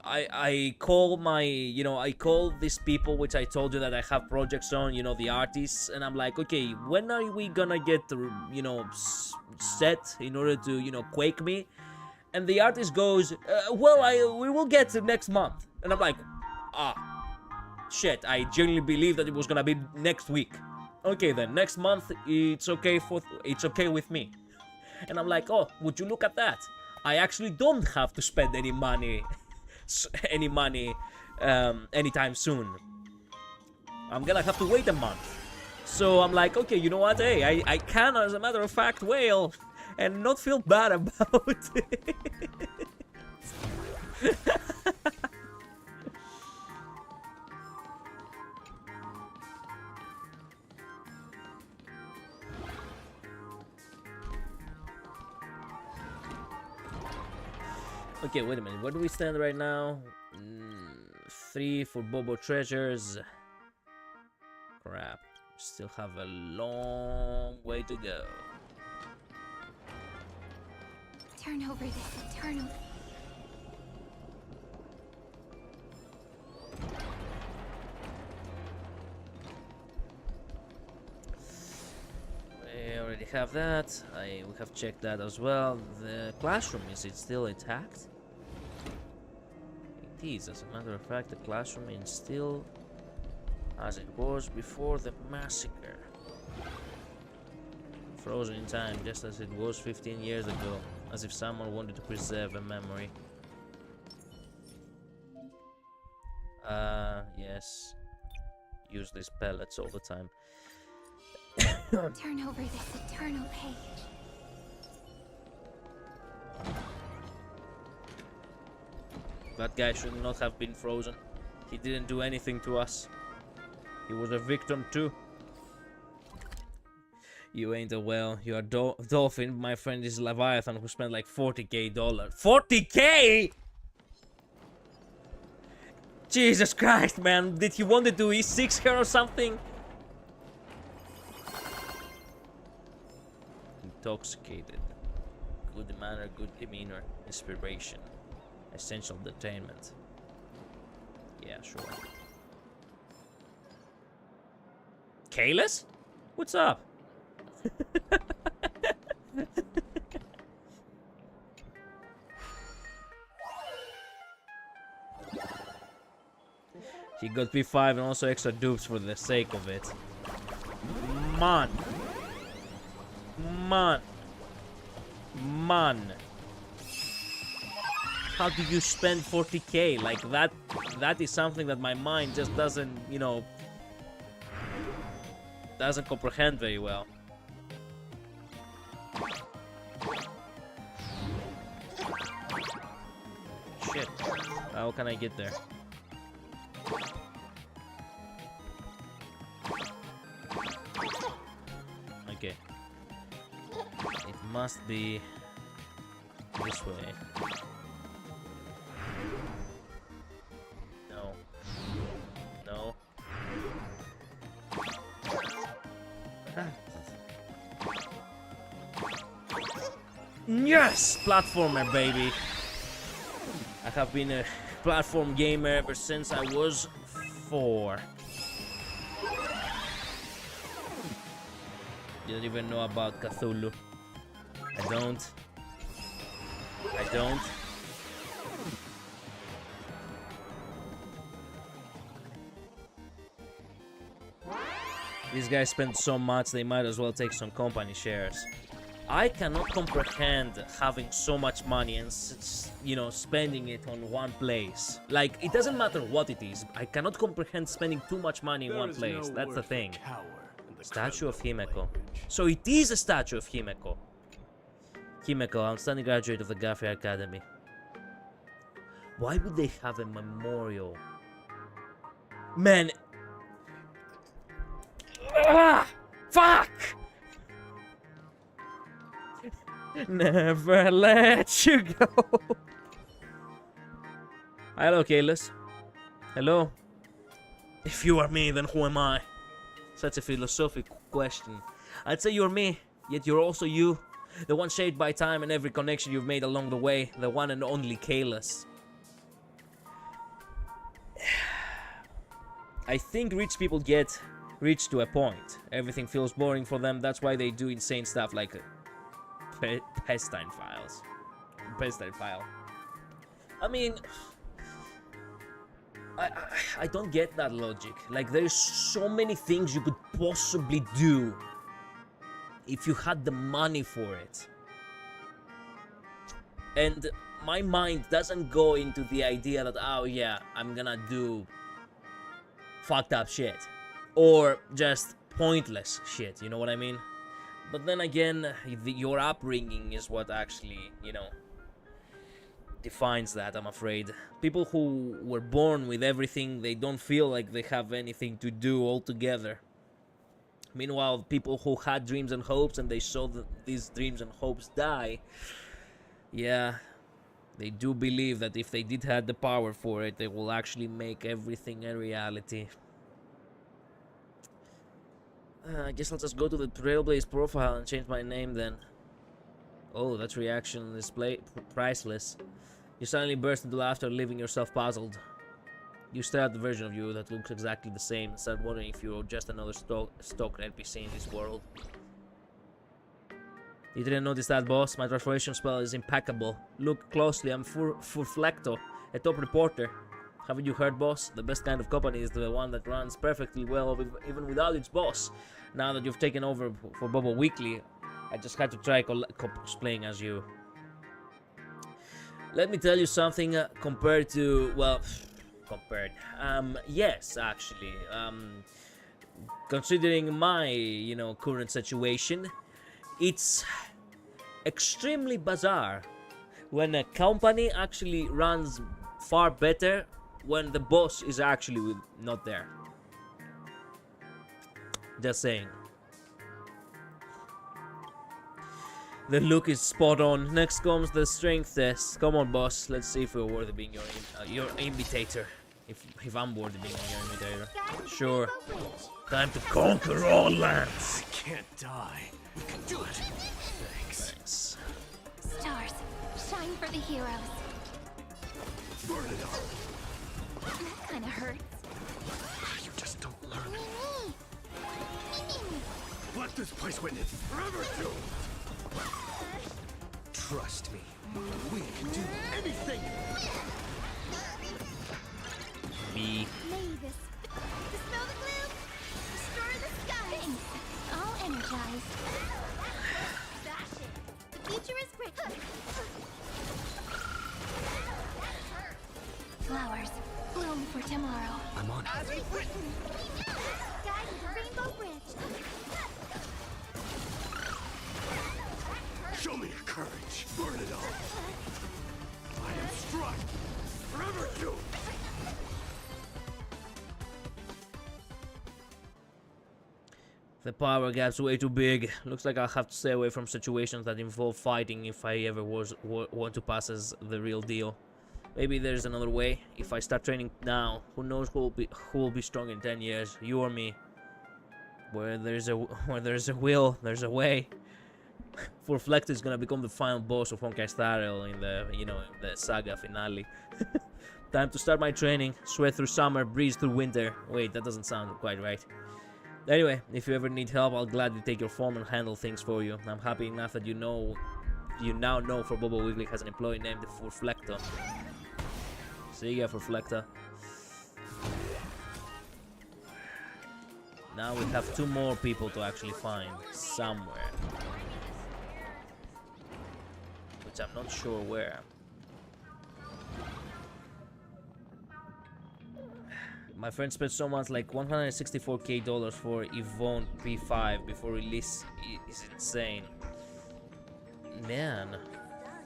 I call my, you know, I call these people which I told you that I have projects on, you know, the artists, and I'm like, okay, when are we gonna get the, you know, set in order to, you know, quake me? And the artist goes, well, we will get to next month. And I'm like, ah, shit, I genuinely believe that it was gonna be next week. Okay then, next month, it's okay with me. And I'm like, oh, would you look at that? I actually don't have to spend any money anytime soon. I'm gonna have to wait a month. So I'm like, okay, you know what? Hey, I can, as a matter of fact, wail and not feel bad about it. Okay, wait a minute. Where do we stand right now? 3 for Bobo treasures. Crap. Still have a long way to go. Turn over this eternal. We already have that. We have checked that as well. The classroom, is it still intact? It is, as a matter of fact, the classroom is still as it was before the massacre. Frozen in time, just as it was 15 years ago, as if someone wanted to preserve a memory. Yes. Use these pellets all the time. Turn over this eternal page. That guy should not have been frozen. He didn't do anything to us. He was a victim too. You ain't a whale. You're a dolphin. My friend is Leviathan who spent like $40K. 40K?! Jesus Christ, man. Did he want to do E6 here or something? Intoxicated. Good manner, good demeanor. Inspiration. Essential entertainment. Yeah, sure. Kalis? What's up? He got P5 and also extra dupes for the sake of it. Man. How do you spend 40K? Like that is something that my mind just doesn't, you know, doesn't comprehend very well. Shit. How can I get there? Okay. It must be this way. No. No. Yes! Platformer, baby! I have been a platform gamer ever since I was 4. You don't even know about Cthulhu. I don't. These guys spend so much, they might as well take some company shares. I cannot comprehend having so much money and, you know, spending it on one place. Like, it doesn't matter what it is. I cannot comprehend spending too much money in one place. That's the thing. Statue of Himeko. So it is a statue of Himeko. Himeko, outstanding graduate of the Gaffrey Academy. Why would they have a memorial? Man. Ah! Fuck! Never let you go. Hello, Kalis. Hello. If you are me, then who am I? Such a philosophical question. I'd say you're me, yet you're also you. The one shaped by time and every connection you've made along the way. The one and only Kalis. I think rich people get rich to a point. Everything feels boring for them. That's why they do insane stuff like Pestine files. Pestine file. I mean, I don't get that logic. Like, there's so many things you could possibly do if you had the money for it. And my mind doesn't go into the idea that, oh yeah, I'm gonna do fucked up shit. Or just pointless shit, you know what I mean? But then again, your upbringing is what actually, you know, defines that, I'm afraid. People who were born with everything, they don't feel like they have anything to do altogether. Meanwhile, people who had dreams and hopes and they saw these dreams and hopes die, yeah, they do believe that if they did have the power for it, they will actually make everything a reality. I guess I'll just go to the Trailblaze profile and change my name then. Oh, that reaction is priceless. You suddenly burst into laughter, leaving yourself puzzled. You stare at the version of you that looks exactly the same and start wondering if you're just another stock NPC in this world. You didn't notice that, boss? My transformation spell is impeccable. Look closely, I'm Furflecto, a top reporter. Haven't you heard, boss? The best kind of company is the one that runs perfectly well even without its boss. Now that you've taken over for Bobo Weekly, I just had to try cosplaying as you. Let me tell you something compared to, well, yes, actually. Considering my, you know, current situation, it's extremely bizarre when a company actually runs far better when the boss is actually not there. Just saying. The look is spot on. Next comes the strength test. Come on, boss. Let's see if we're worthy being your imitator. If I'm worthy being your imitator. Sure. Time to conquer all lands. I can't die. We can do it. Thanks. Stars, shine for the heroes. Burn it up. That kind of hurts. You just don't learn. Let this place witness forever doomed. Trust me. We can do Anything. Me. May this dispel the gloom, restore the sky. All energized. Dash it. The future is bright. Flowers bloom for tomorrow. I'm on it. As we've written. Guiding the Rainbow Bridge. Show me your courage. Burn it all. I am struck. Forever doomed. The power gap's way too big. Looks like I'll have to stay away from situations that involve fighting if I ever want to pass as the real deal. Maybe there's another way. If I start training now, who knows who will be strong in 10 years, you or me. Where there's a will, there's a way. Furflecto is gonna become the final boss of HonkaiStarRail in the, you know, the saga finale. Time to start my training. Sweat through summer, breeze through winter. Wait, that doesn't sound quite right. Anyway, if you ever need help, I'll gladly take your form and handle things for you. I'm happy enough that you now know for Bobo Weekly has an employee named Furflecto. See ya, Furflecto. Now we have 2 more people to actually find somewhere. Which I'm not sure where. My friend spent so much, like $164K for Yvonne P5 before release is insane. Man,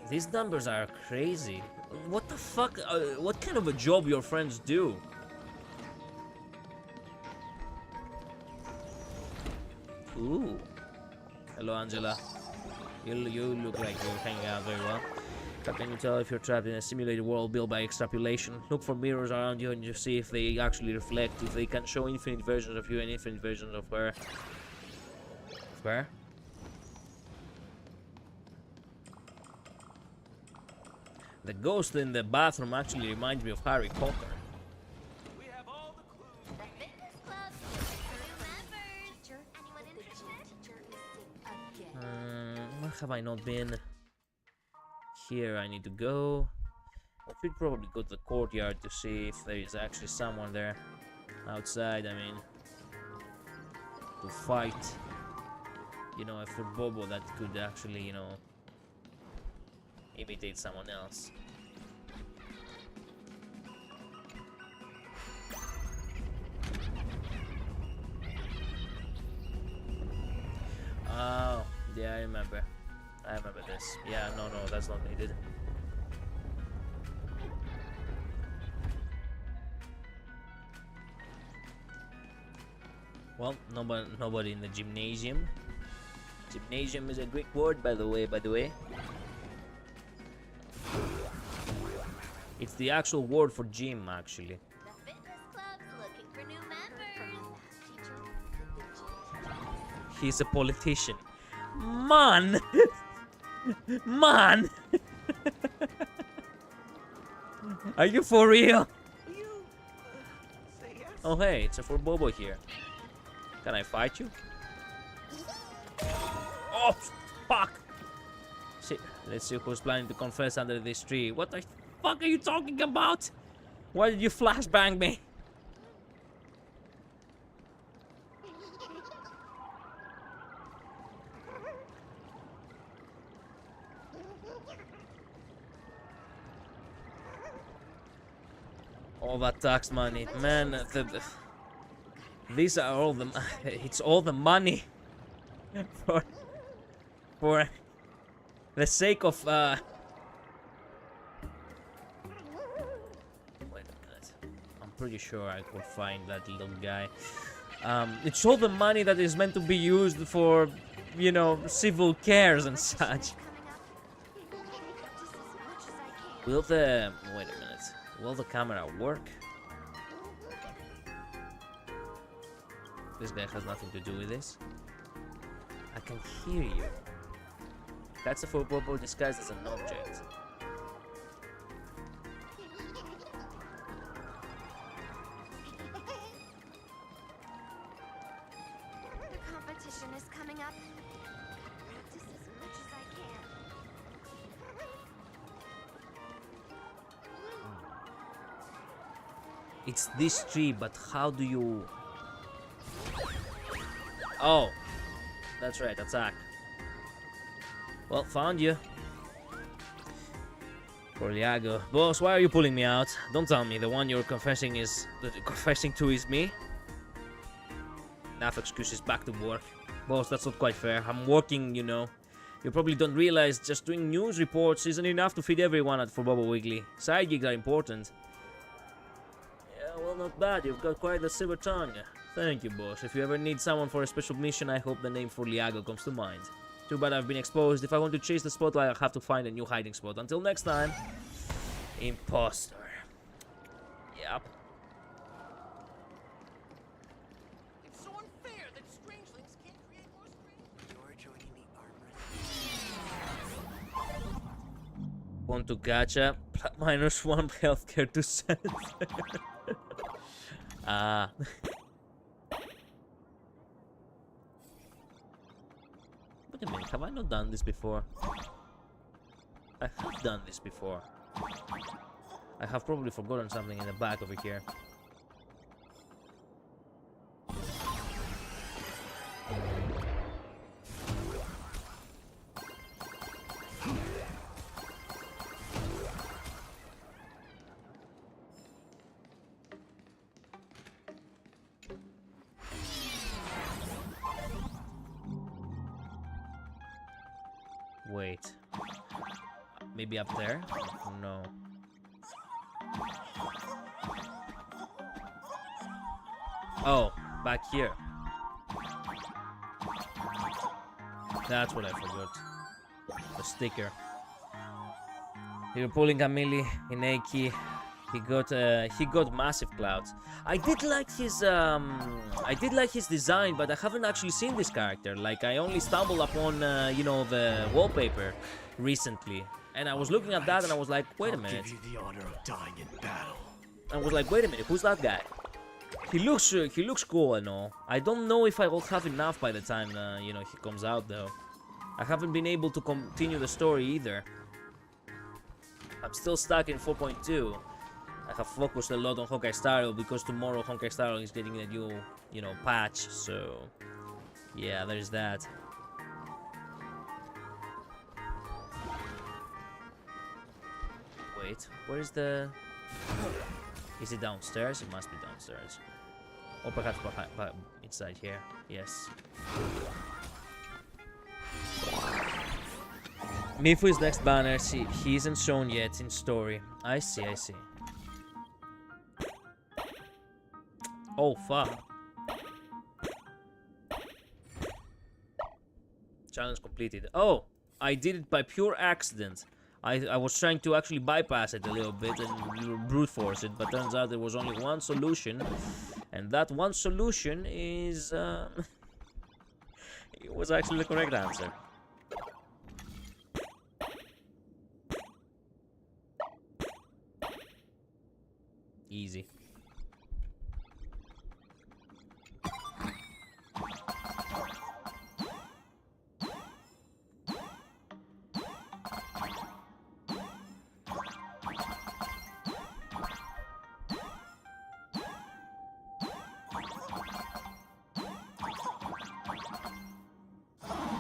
these numbers are crazy. What the fuck? What kind of a job your friends do? Ooh. Hello, Angela. You look like you're hanging out very well. How can you tell if you're trapped in a simulated world built by extrapolation? Look for mirrors around you and you see if they actually reflect, if they can show infinite versions of you and infinite versions of her. Where? The ghost in the bathroom actually reminds me of Harry Potter. We have all the clues. The fitness club for new members. Anyone interested? Where have I not been? Here I need to go. I should probably go to the courtyard to see if there is actually someone there. Outside, I mean. To fight. You know, for Bobo that could actually, you know, imitate someone else. Oh, yeah, I remember this. Yeah, no, that's not needed. Well, nobody in the gymnasium. Gymnasium is a Greek word, by the way. It's the actual word for gym, actually. The fitness club's looking for new members. He's a politician. Man! Man! Are you for real? Oh hey, it's a for Bobo here. Can I fight you? Oh, fuck! See, let's see who's planning to confess under this tree. What the fuck are you talking about? Why did you flashbang me? All that tax money, man. These are all the. It's all the money for the sake of. Wait a minute. I'm pretty sure I could find that little guy. It's all the money that is meant to be used for, you know, civil cares and such. Will the. Wait a minute. Will the camera work? This guy has nothing to do with this. I can hear you. That's a Vtuber disguised as an object. The competition is coming up. Practice as much as I can. It's this tree, but how do you... Oh, that's right, attack. Well, found you. Poor Liago. Boss, why are you pulling me out? Don't tell me the one you're confessing to is me. Enough excuses, back to work. Boss, that's not quite fair. I'm working, you know. You probably don't realize just doing news reports isn't enough to feed everyone at For Bobo Weekly. Side gigs are important. Yeah, well, not bad. You've got quite the silver tongue. Thank you, boss. If you ever need someone for a special mission, I hope the name for Liago comes to mind. Too bad I've been exposed. If I want to chase the spotlight, I'll have to find a new hiding spot. Until next time, imposter. Yep. It's so unfair that strangelings can't create more strange. You're joining the armor. Want to gacha? -1 healthcare to send. Ah. Wait a minute, have I not done this before? I have done this before. I have probably forgotten something in the back over here. Maybe up there? No. Oh, back here. That's what I forgot. The sticker. You're pulling Camille in Aki. He got massive clouds. I did like his design, but I haven't actually seen this character. Like, I only stumbled upon you know, the wallpaper recently, and I was looking at that and I was like, wait a minute. Give you the honor of dying in battle. I was like, wait a minute, who's that guy? He looks cool and all. I don't know if I will have enough by the time you know, he comes out though. I haven't been able to continue the story either. I'm still stuck in 4.2. I have focused a lot on HonkaiStarRail because tomorrow HonkaiStarRail is getting a new, you know, patch. So yeah, there's that. Wait, where is the? Is it downstairs? It must be downstairs. Or perhaps behind, inside here. Yes. Mifu is next banner. See, he isn't shown yet in story. I see, I see. Oh, fuck. Challenge completed. Oh, I did it by pure accident. I was trying to actually bypass it a little bit and brute force it, but turns out there was only one solution, and that one solution is it was actually the correct answer. Easy.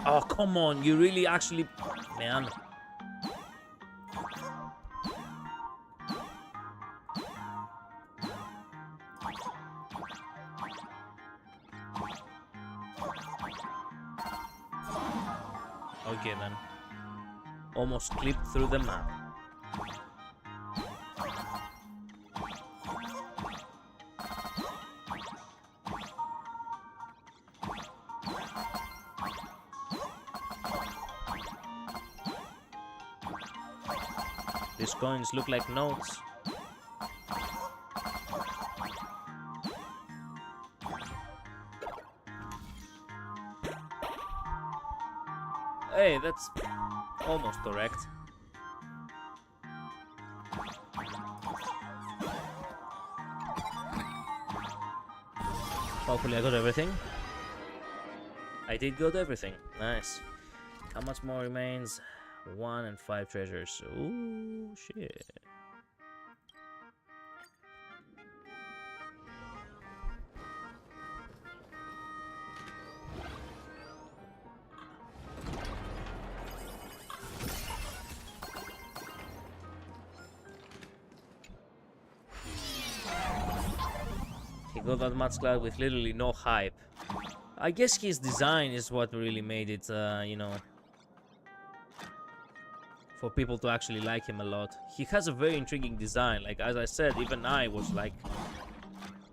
Oh, come on, you really actually... Man. Okay, then. Almost clipped through the map. These coins look like notes. Hey, that's almost correct. Hopefully I got everything. I did got everything. Nice. How much more remains? 1 and 5 treasures. Ooh, shit. He got that much cloud with literally no hype. I guess his design is what really made it, you know, for people to actually like him a lot. He has a very intriguing design. Like, as I said, even I was like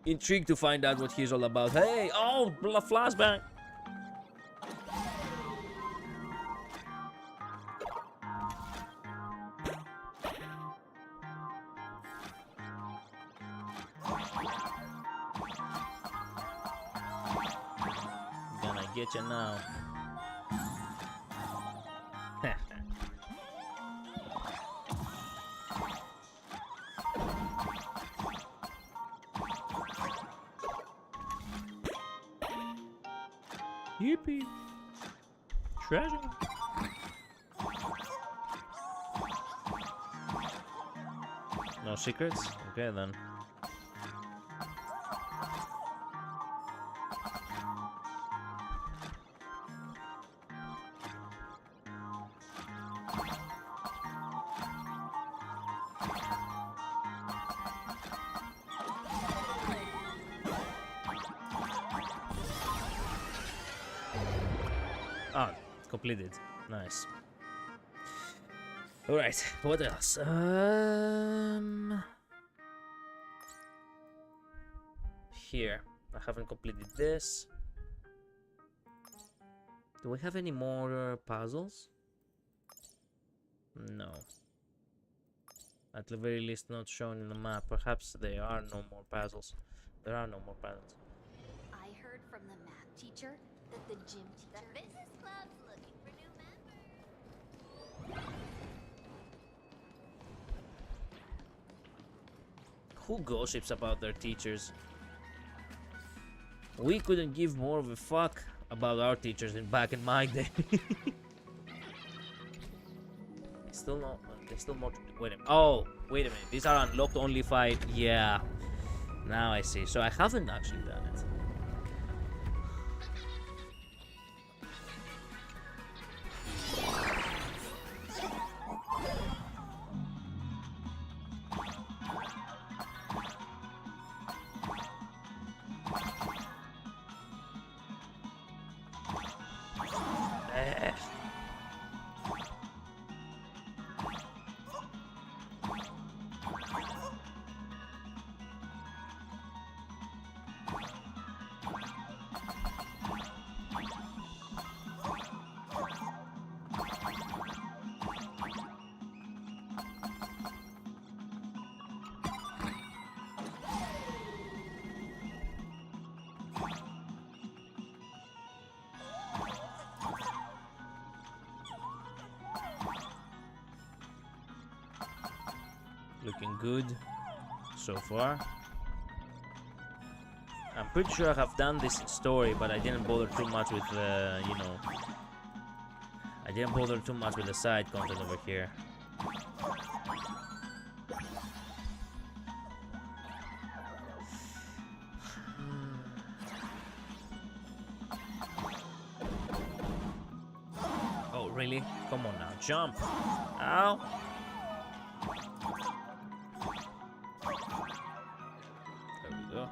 intrigued to find out what he's all about. Hey, oh, flashbang. Gonna get you now. Yippee! Treasure! No secrets? Okay then. Ah, completed. Nice. Alright, what else? Here. I haven't completed this. Do we have any more puzzles? No. At the very least not shown in the map. Perhaps there are no more puzzles. There are no more puzzles. I heard from the math teacher that the gym teacher... The business club's looking for new members. Who gossips about their teachers? We couldn't give more of a fuck about our teachers than back in my day. Still not. There's still more. Wait a minute. Oh, wait a minute. These are unlocked only if I. Yeah. Now I see. So I haven't actually done it. Looking good so far. I'm pretty sure I have done this in story, but I didn't bother too much with you know, I didn't bother too much with the side content over here. Oh, really? Come on now, jump! Ow! There we go.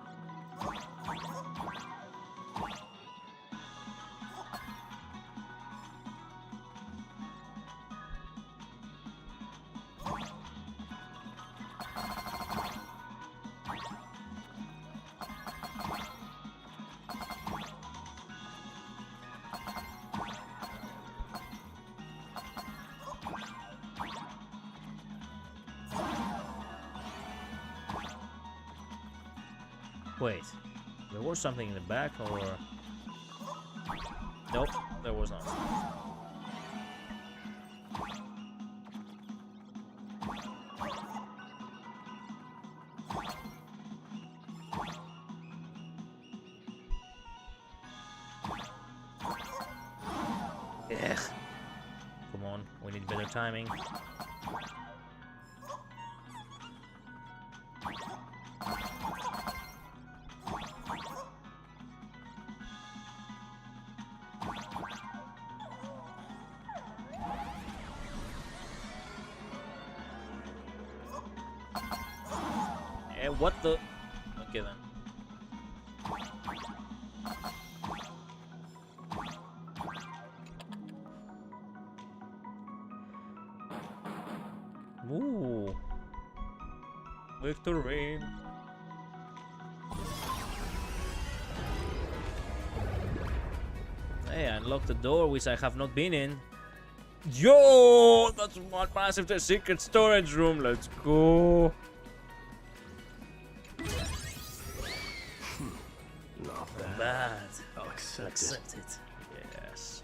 Wait, there was something in the back, or... Nope, there was not. Ugh. Come on, we need better timing. What the? Okay then. Ooh. Victory. Hey, I unlocked the door which I have not been in. Yo! That's one massive secret storage room. Let's go. Bad. I'll accept it. Yes.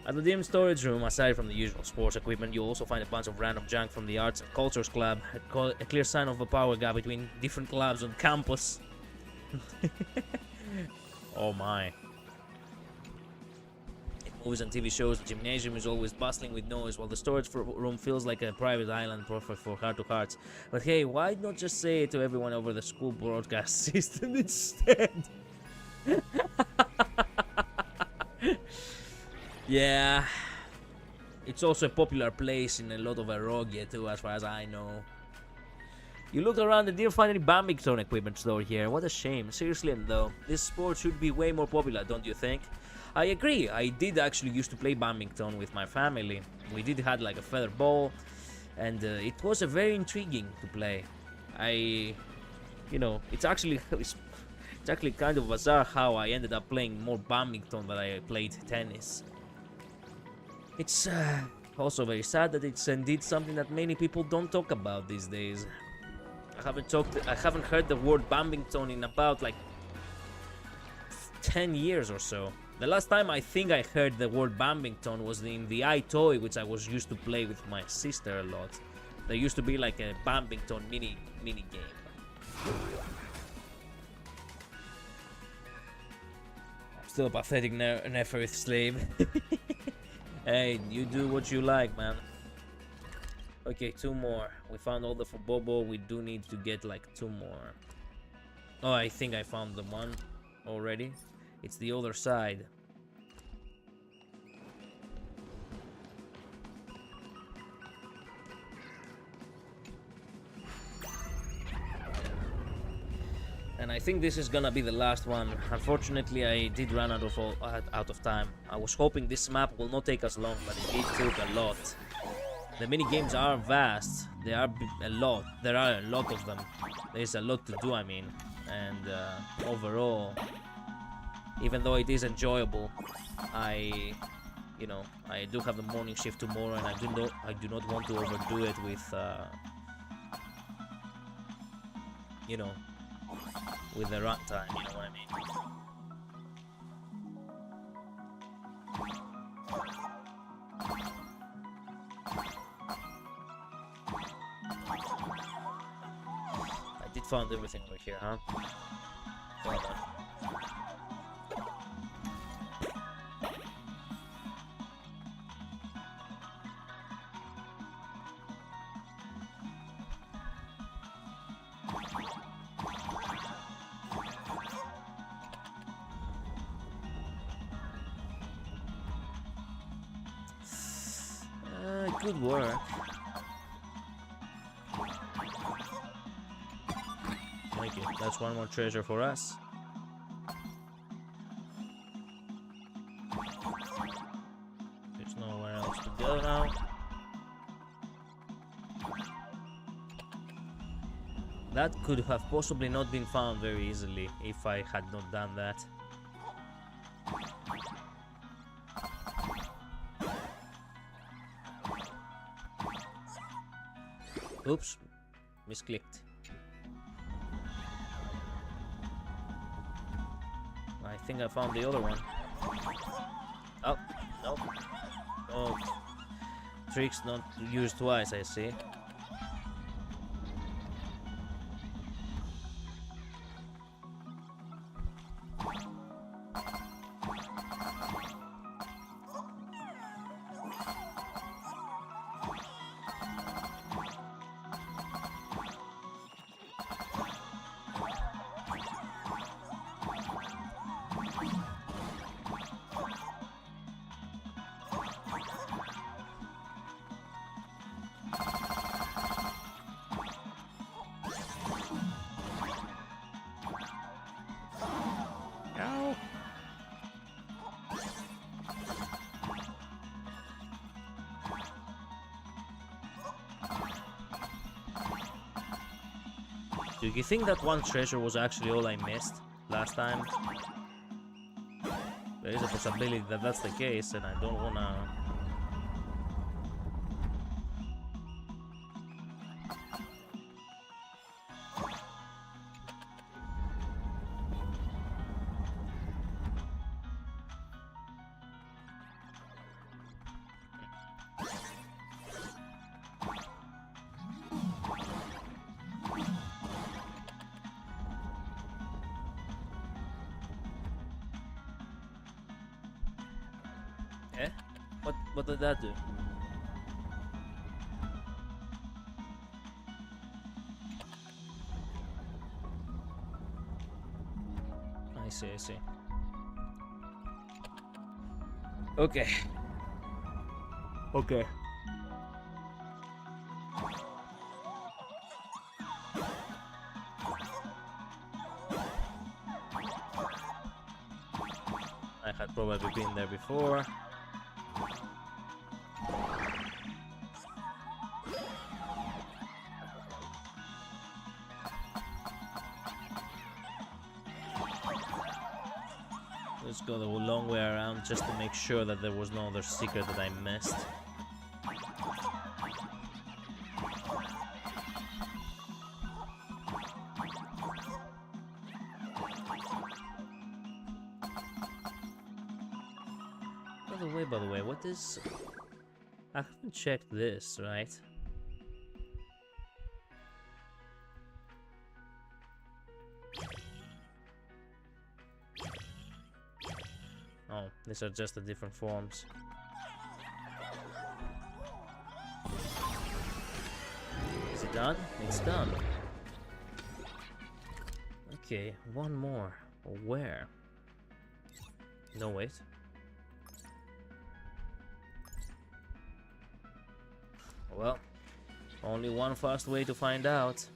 At the dim storage room, aside from the usual sports equipment, you'll also find a bunch of random junk from the Arts and Cultures Club, a clear sign of a power gap between different clubs on campus. Oh my. In movies and TV shows, the gymnasium is always bustling with noise, while the storage room feels like a private island perfect for heart-to-hearts. But hey, why not just say it to everyone over the school broadcast system instead? Yeah, it's also a popular place in a lot of Erogia too, as far as I know. You looked around and didn't find any badminton equipment store here. What a shame. Seriously though, this sport should be way more popular, don't you think? I agree. I did actually used to play badminton with my family. We did had like a feather ball, and it was a very intriguing to play. It's actually kind of bizarre how I ended up playing more badminton than I played tennis. It's also very sad that it's indeed something that many people don't talk about these days. I haven't heard the word badminton in about like 10 years or so. The last time I think I heard the word badminton was in the iToy, which I was used to play with my sister a lot. There used to be like a badminton mini game. I'm still a pathetic Neferith slave. Hey, you do what you like, man. Okay, 2 more. We found all the Fobobo. We do need to get like 2 more. Oh, I think I found the one already. It's the other side. And I think this is gonna be the last one. Unfortunately, I did run out of time. I was hoping this map will not take us long, but it took a lot. The mini games are vast. There are a lot. There are a lot of them. There's a lot to do, I mean. And overall, even though it is enjoyable, I do have the morning shift tomorrow, and I do not want to overdo it with with the runtime, you know what I mean? I did find everything over here, huh? Well done. Good work. Thank you. That's 1 more treasure for us. There's nowhere else to go now. That could have possibly not been found very easily if I had not done that. Oops, misclicked. I think I found the other one. Oh, no. Oh, tricks not used twice, I see. Do you think that one treasure was actually all I missed last time? There is a possibility that that's the case, and I don't wanna... Eh? What did that do? I see. Okay. I had probably been there before. Let's go the long way around just to make sure that there was no other secret that I missed. By the way, what is... I haven't checked this, right? Oh, these are just the different forms. Is it done? It's done. Okay, one more. Where? No, wait. Well, only one fast way to find out.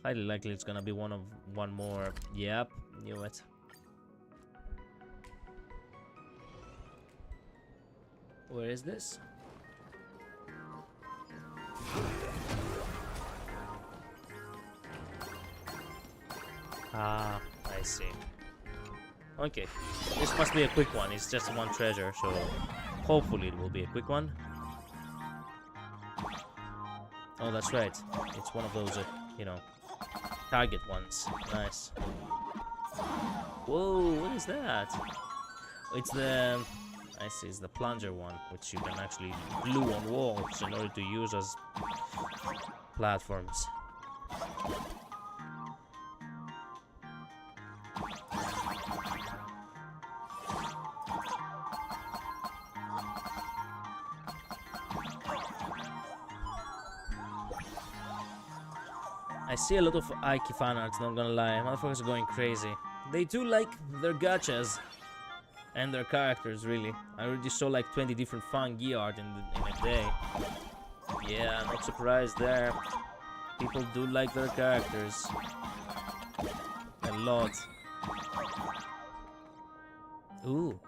Highly likely it's gonna be one more. Yep, knew it. Where is this? Ah, I see. Okay, this must be a quick one. It's just one treasure, so hopefully it will be a quick one. Oh, that's right. It's one of those, you know, target ones. Nice. Whoa, what is that? It's the... I see, it's the plunger one, which you can actually glue on walls in order to use as platforms. I see a lot of Ike fan arts, not gonna lie. Motherfuckers are going crazy. They do like their gachas and their characters, really. I already saw like 20 different fungi art in a day. Yeah, not surprised there. People do like their characters a lot. Ooh.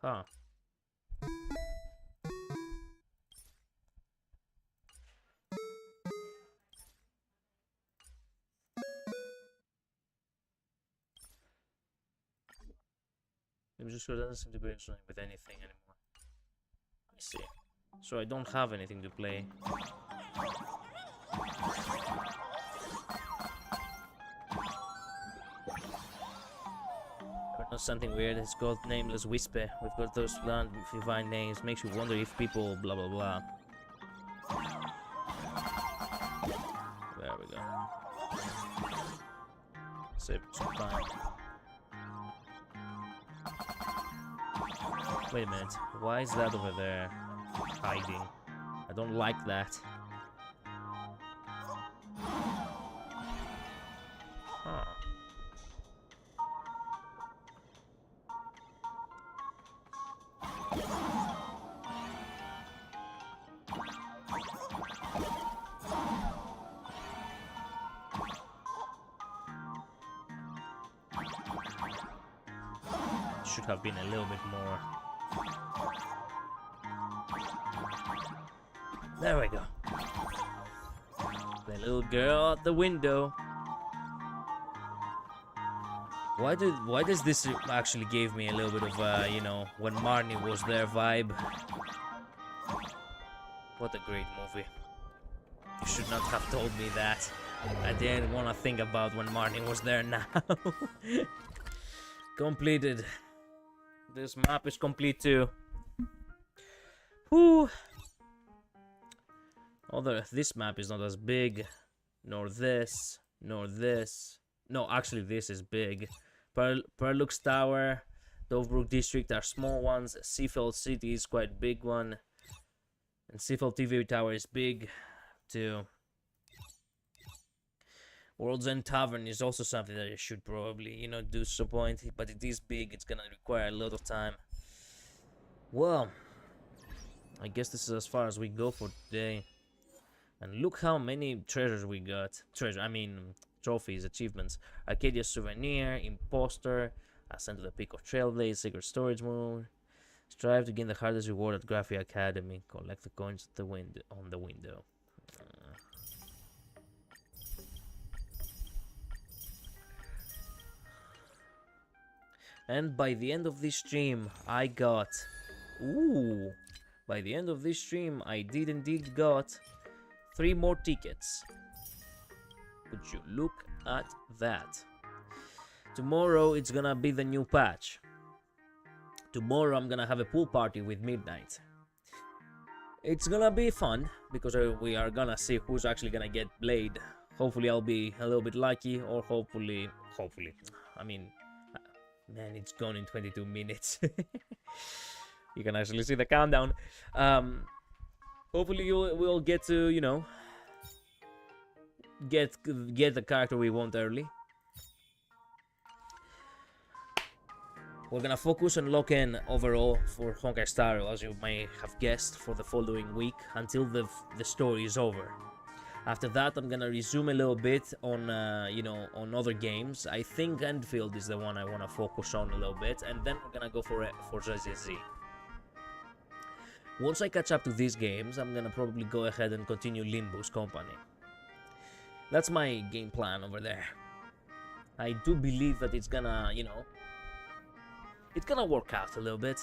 Huh. I'm just sure it doesn't seem to be resonating with anything anymore. I see. So I don't have anything to play. Something weird. It's called Nameless Whisper. We've got those bland divine names. Makes you wonder if people blah blah blah. There we go. Save some time. Wait a minute. Why is that over there hiding? I don't like that. Huh. Should have been a little bit more. There we go. The little girl at the window. Why does this actually give me a little bit of you know, when Marnie was there vibe? What a great movie. You should not have told me that. I didn't want to think about when Marnie was there now. Completed. This map is complete too. Whew. Although this map is not as big, nor this, nor this. No, actually this is big. Perlux Tower, Dovebrook District are small ones. Seafeld City is quite big one. And Seafeld TV Tower is big too. World's End Tavern is also something that I should probably, you know, do some point. But it is big, it's gonna require a lot of time. Well, I guess this is as far as we go for today. And look how many treasures we got. Trophies, achievements. Arcadia Souvenir, Imposter, Ascend to the peak of Trailblaze, Secret Storage Mode. Strive to gain the hardest reward at Graphia Academy. Collect the coins at the on the window. And by the end of this stream, I got... Ooh! By the end of this stream, I did indeed got 3 more tickets. Would you look at that? Tomorrow, it's gonna be the new patch. Tomorrow, I'm gonna have a pool party with Midnight. It's gonna be fun, because we are gonna see who's actually gonna get Blade. Hopefully, I'll be a little bit lucky, or hopefully... I mean... Man, it's gone in 22 minutes. You can actually see the countdown. Hopefully we'll get to, you know, get the character we want early. We're gonna focus on lock-in overall for HonkaiStarRail, as you may have guessed, for the following week until the story is over. After that, I'm gonna resume a little bit on, you know, on other games. I think Enfield is the one I wanna focus on a little bit, and then we're gonna go for ZZZ. Once I catch up to these games, I'm gonna probably go ahead and continue Limbo's Company. That's my game plan over there. I do believe that it's gonna, you know, it's gonna work out a little bit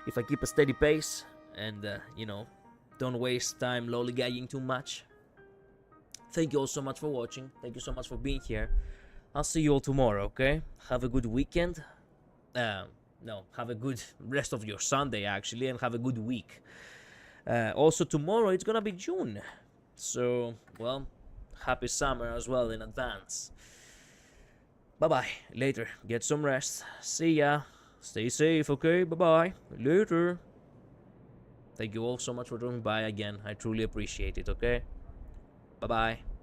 if I keep a steady pace and, you know, don't waste time lollygagging too much. Thank you all so much for watching. Thank you so much for being here. I'll see you all tomorrow, okay? Have a good weekend. No, have a good rest of your Sunday, actually, and have a good week. Also, tomorrow, it's gonna be June. So, well, happy summer as well in advance. Bye-bye. Later. Get some rest. See ya. Stay safe, okay? Bye-bye. Later. Thank you all so much for dropping by again. I truly appreciate it, okay? Bye-bye.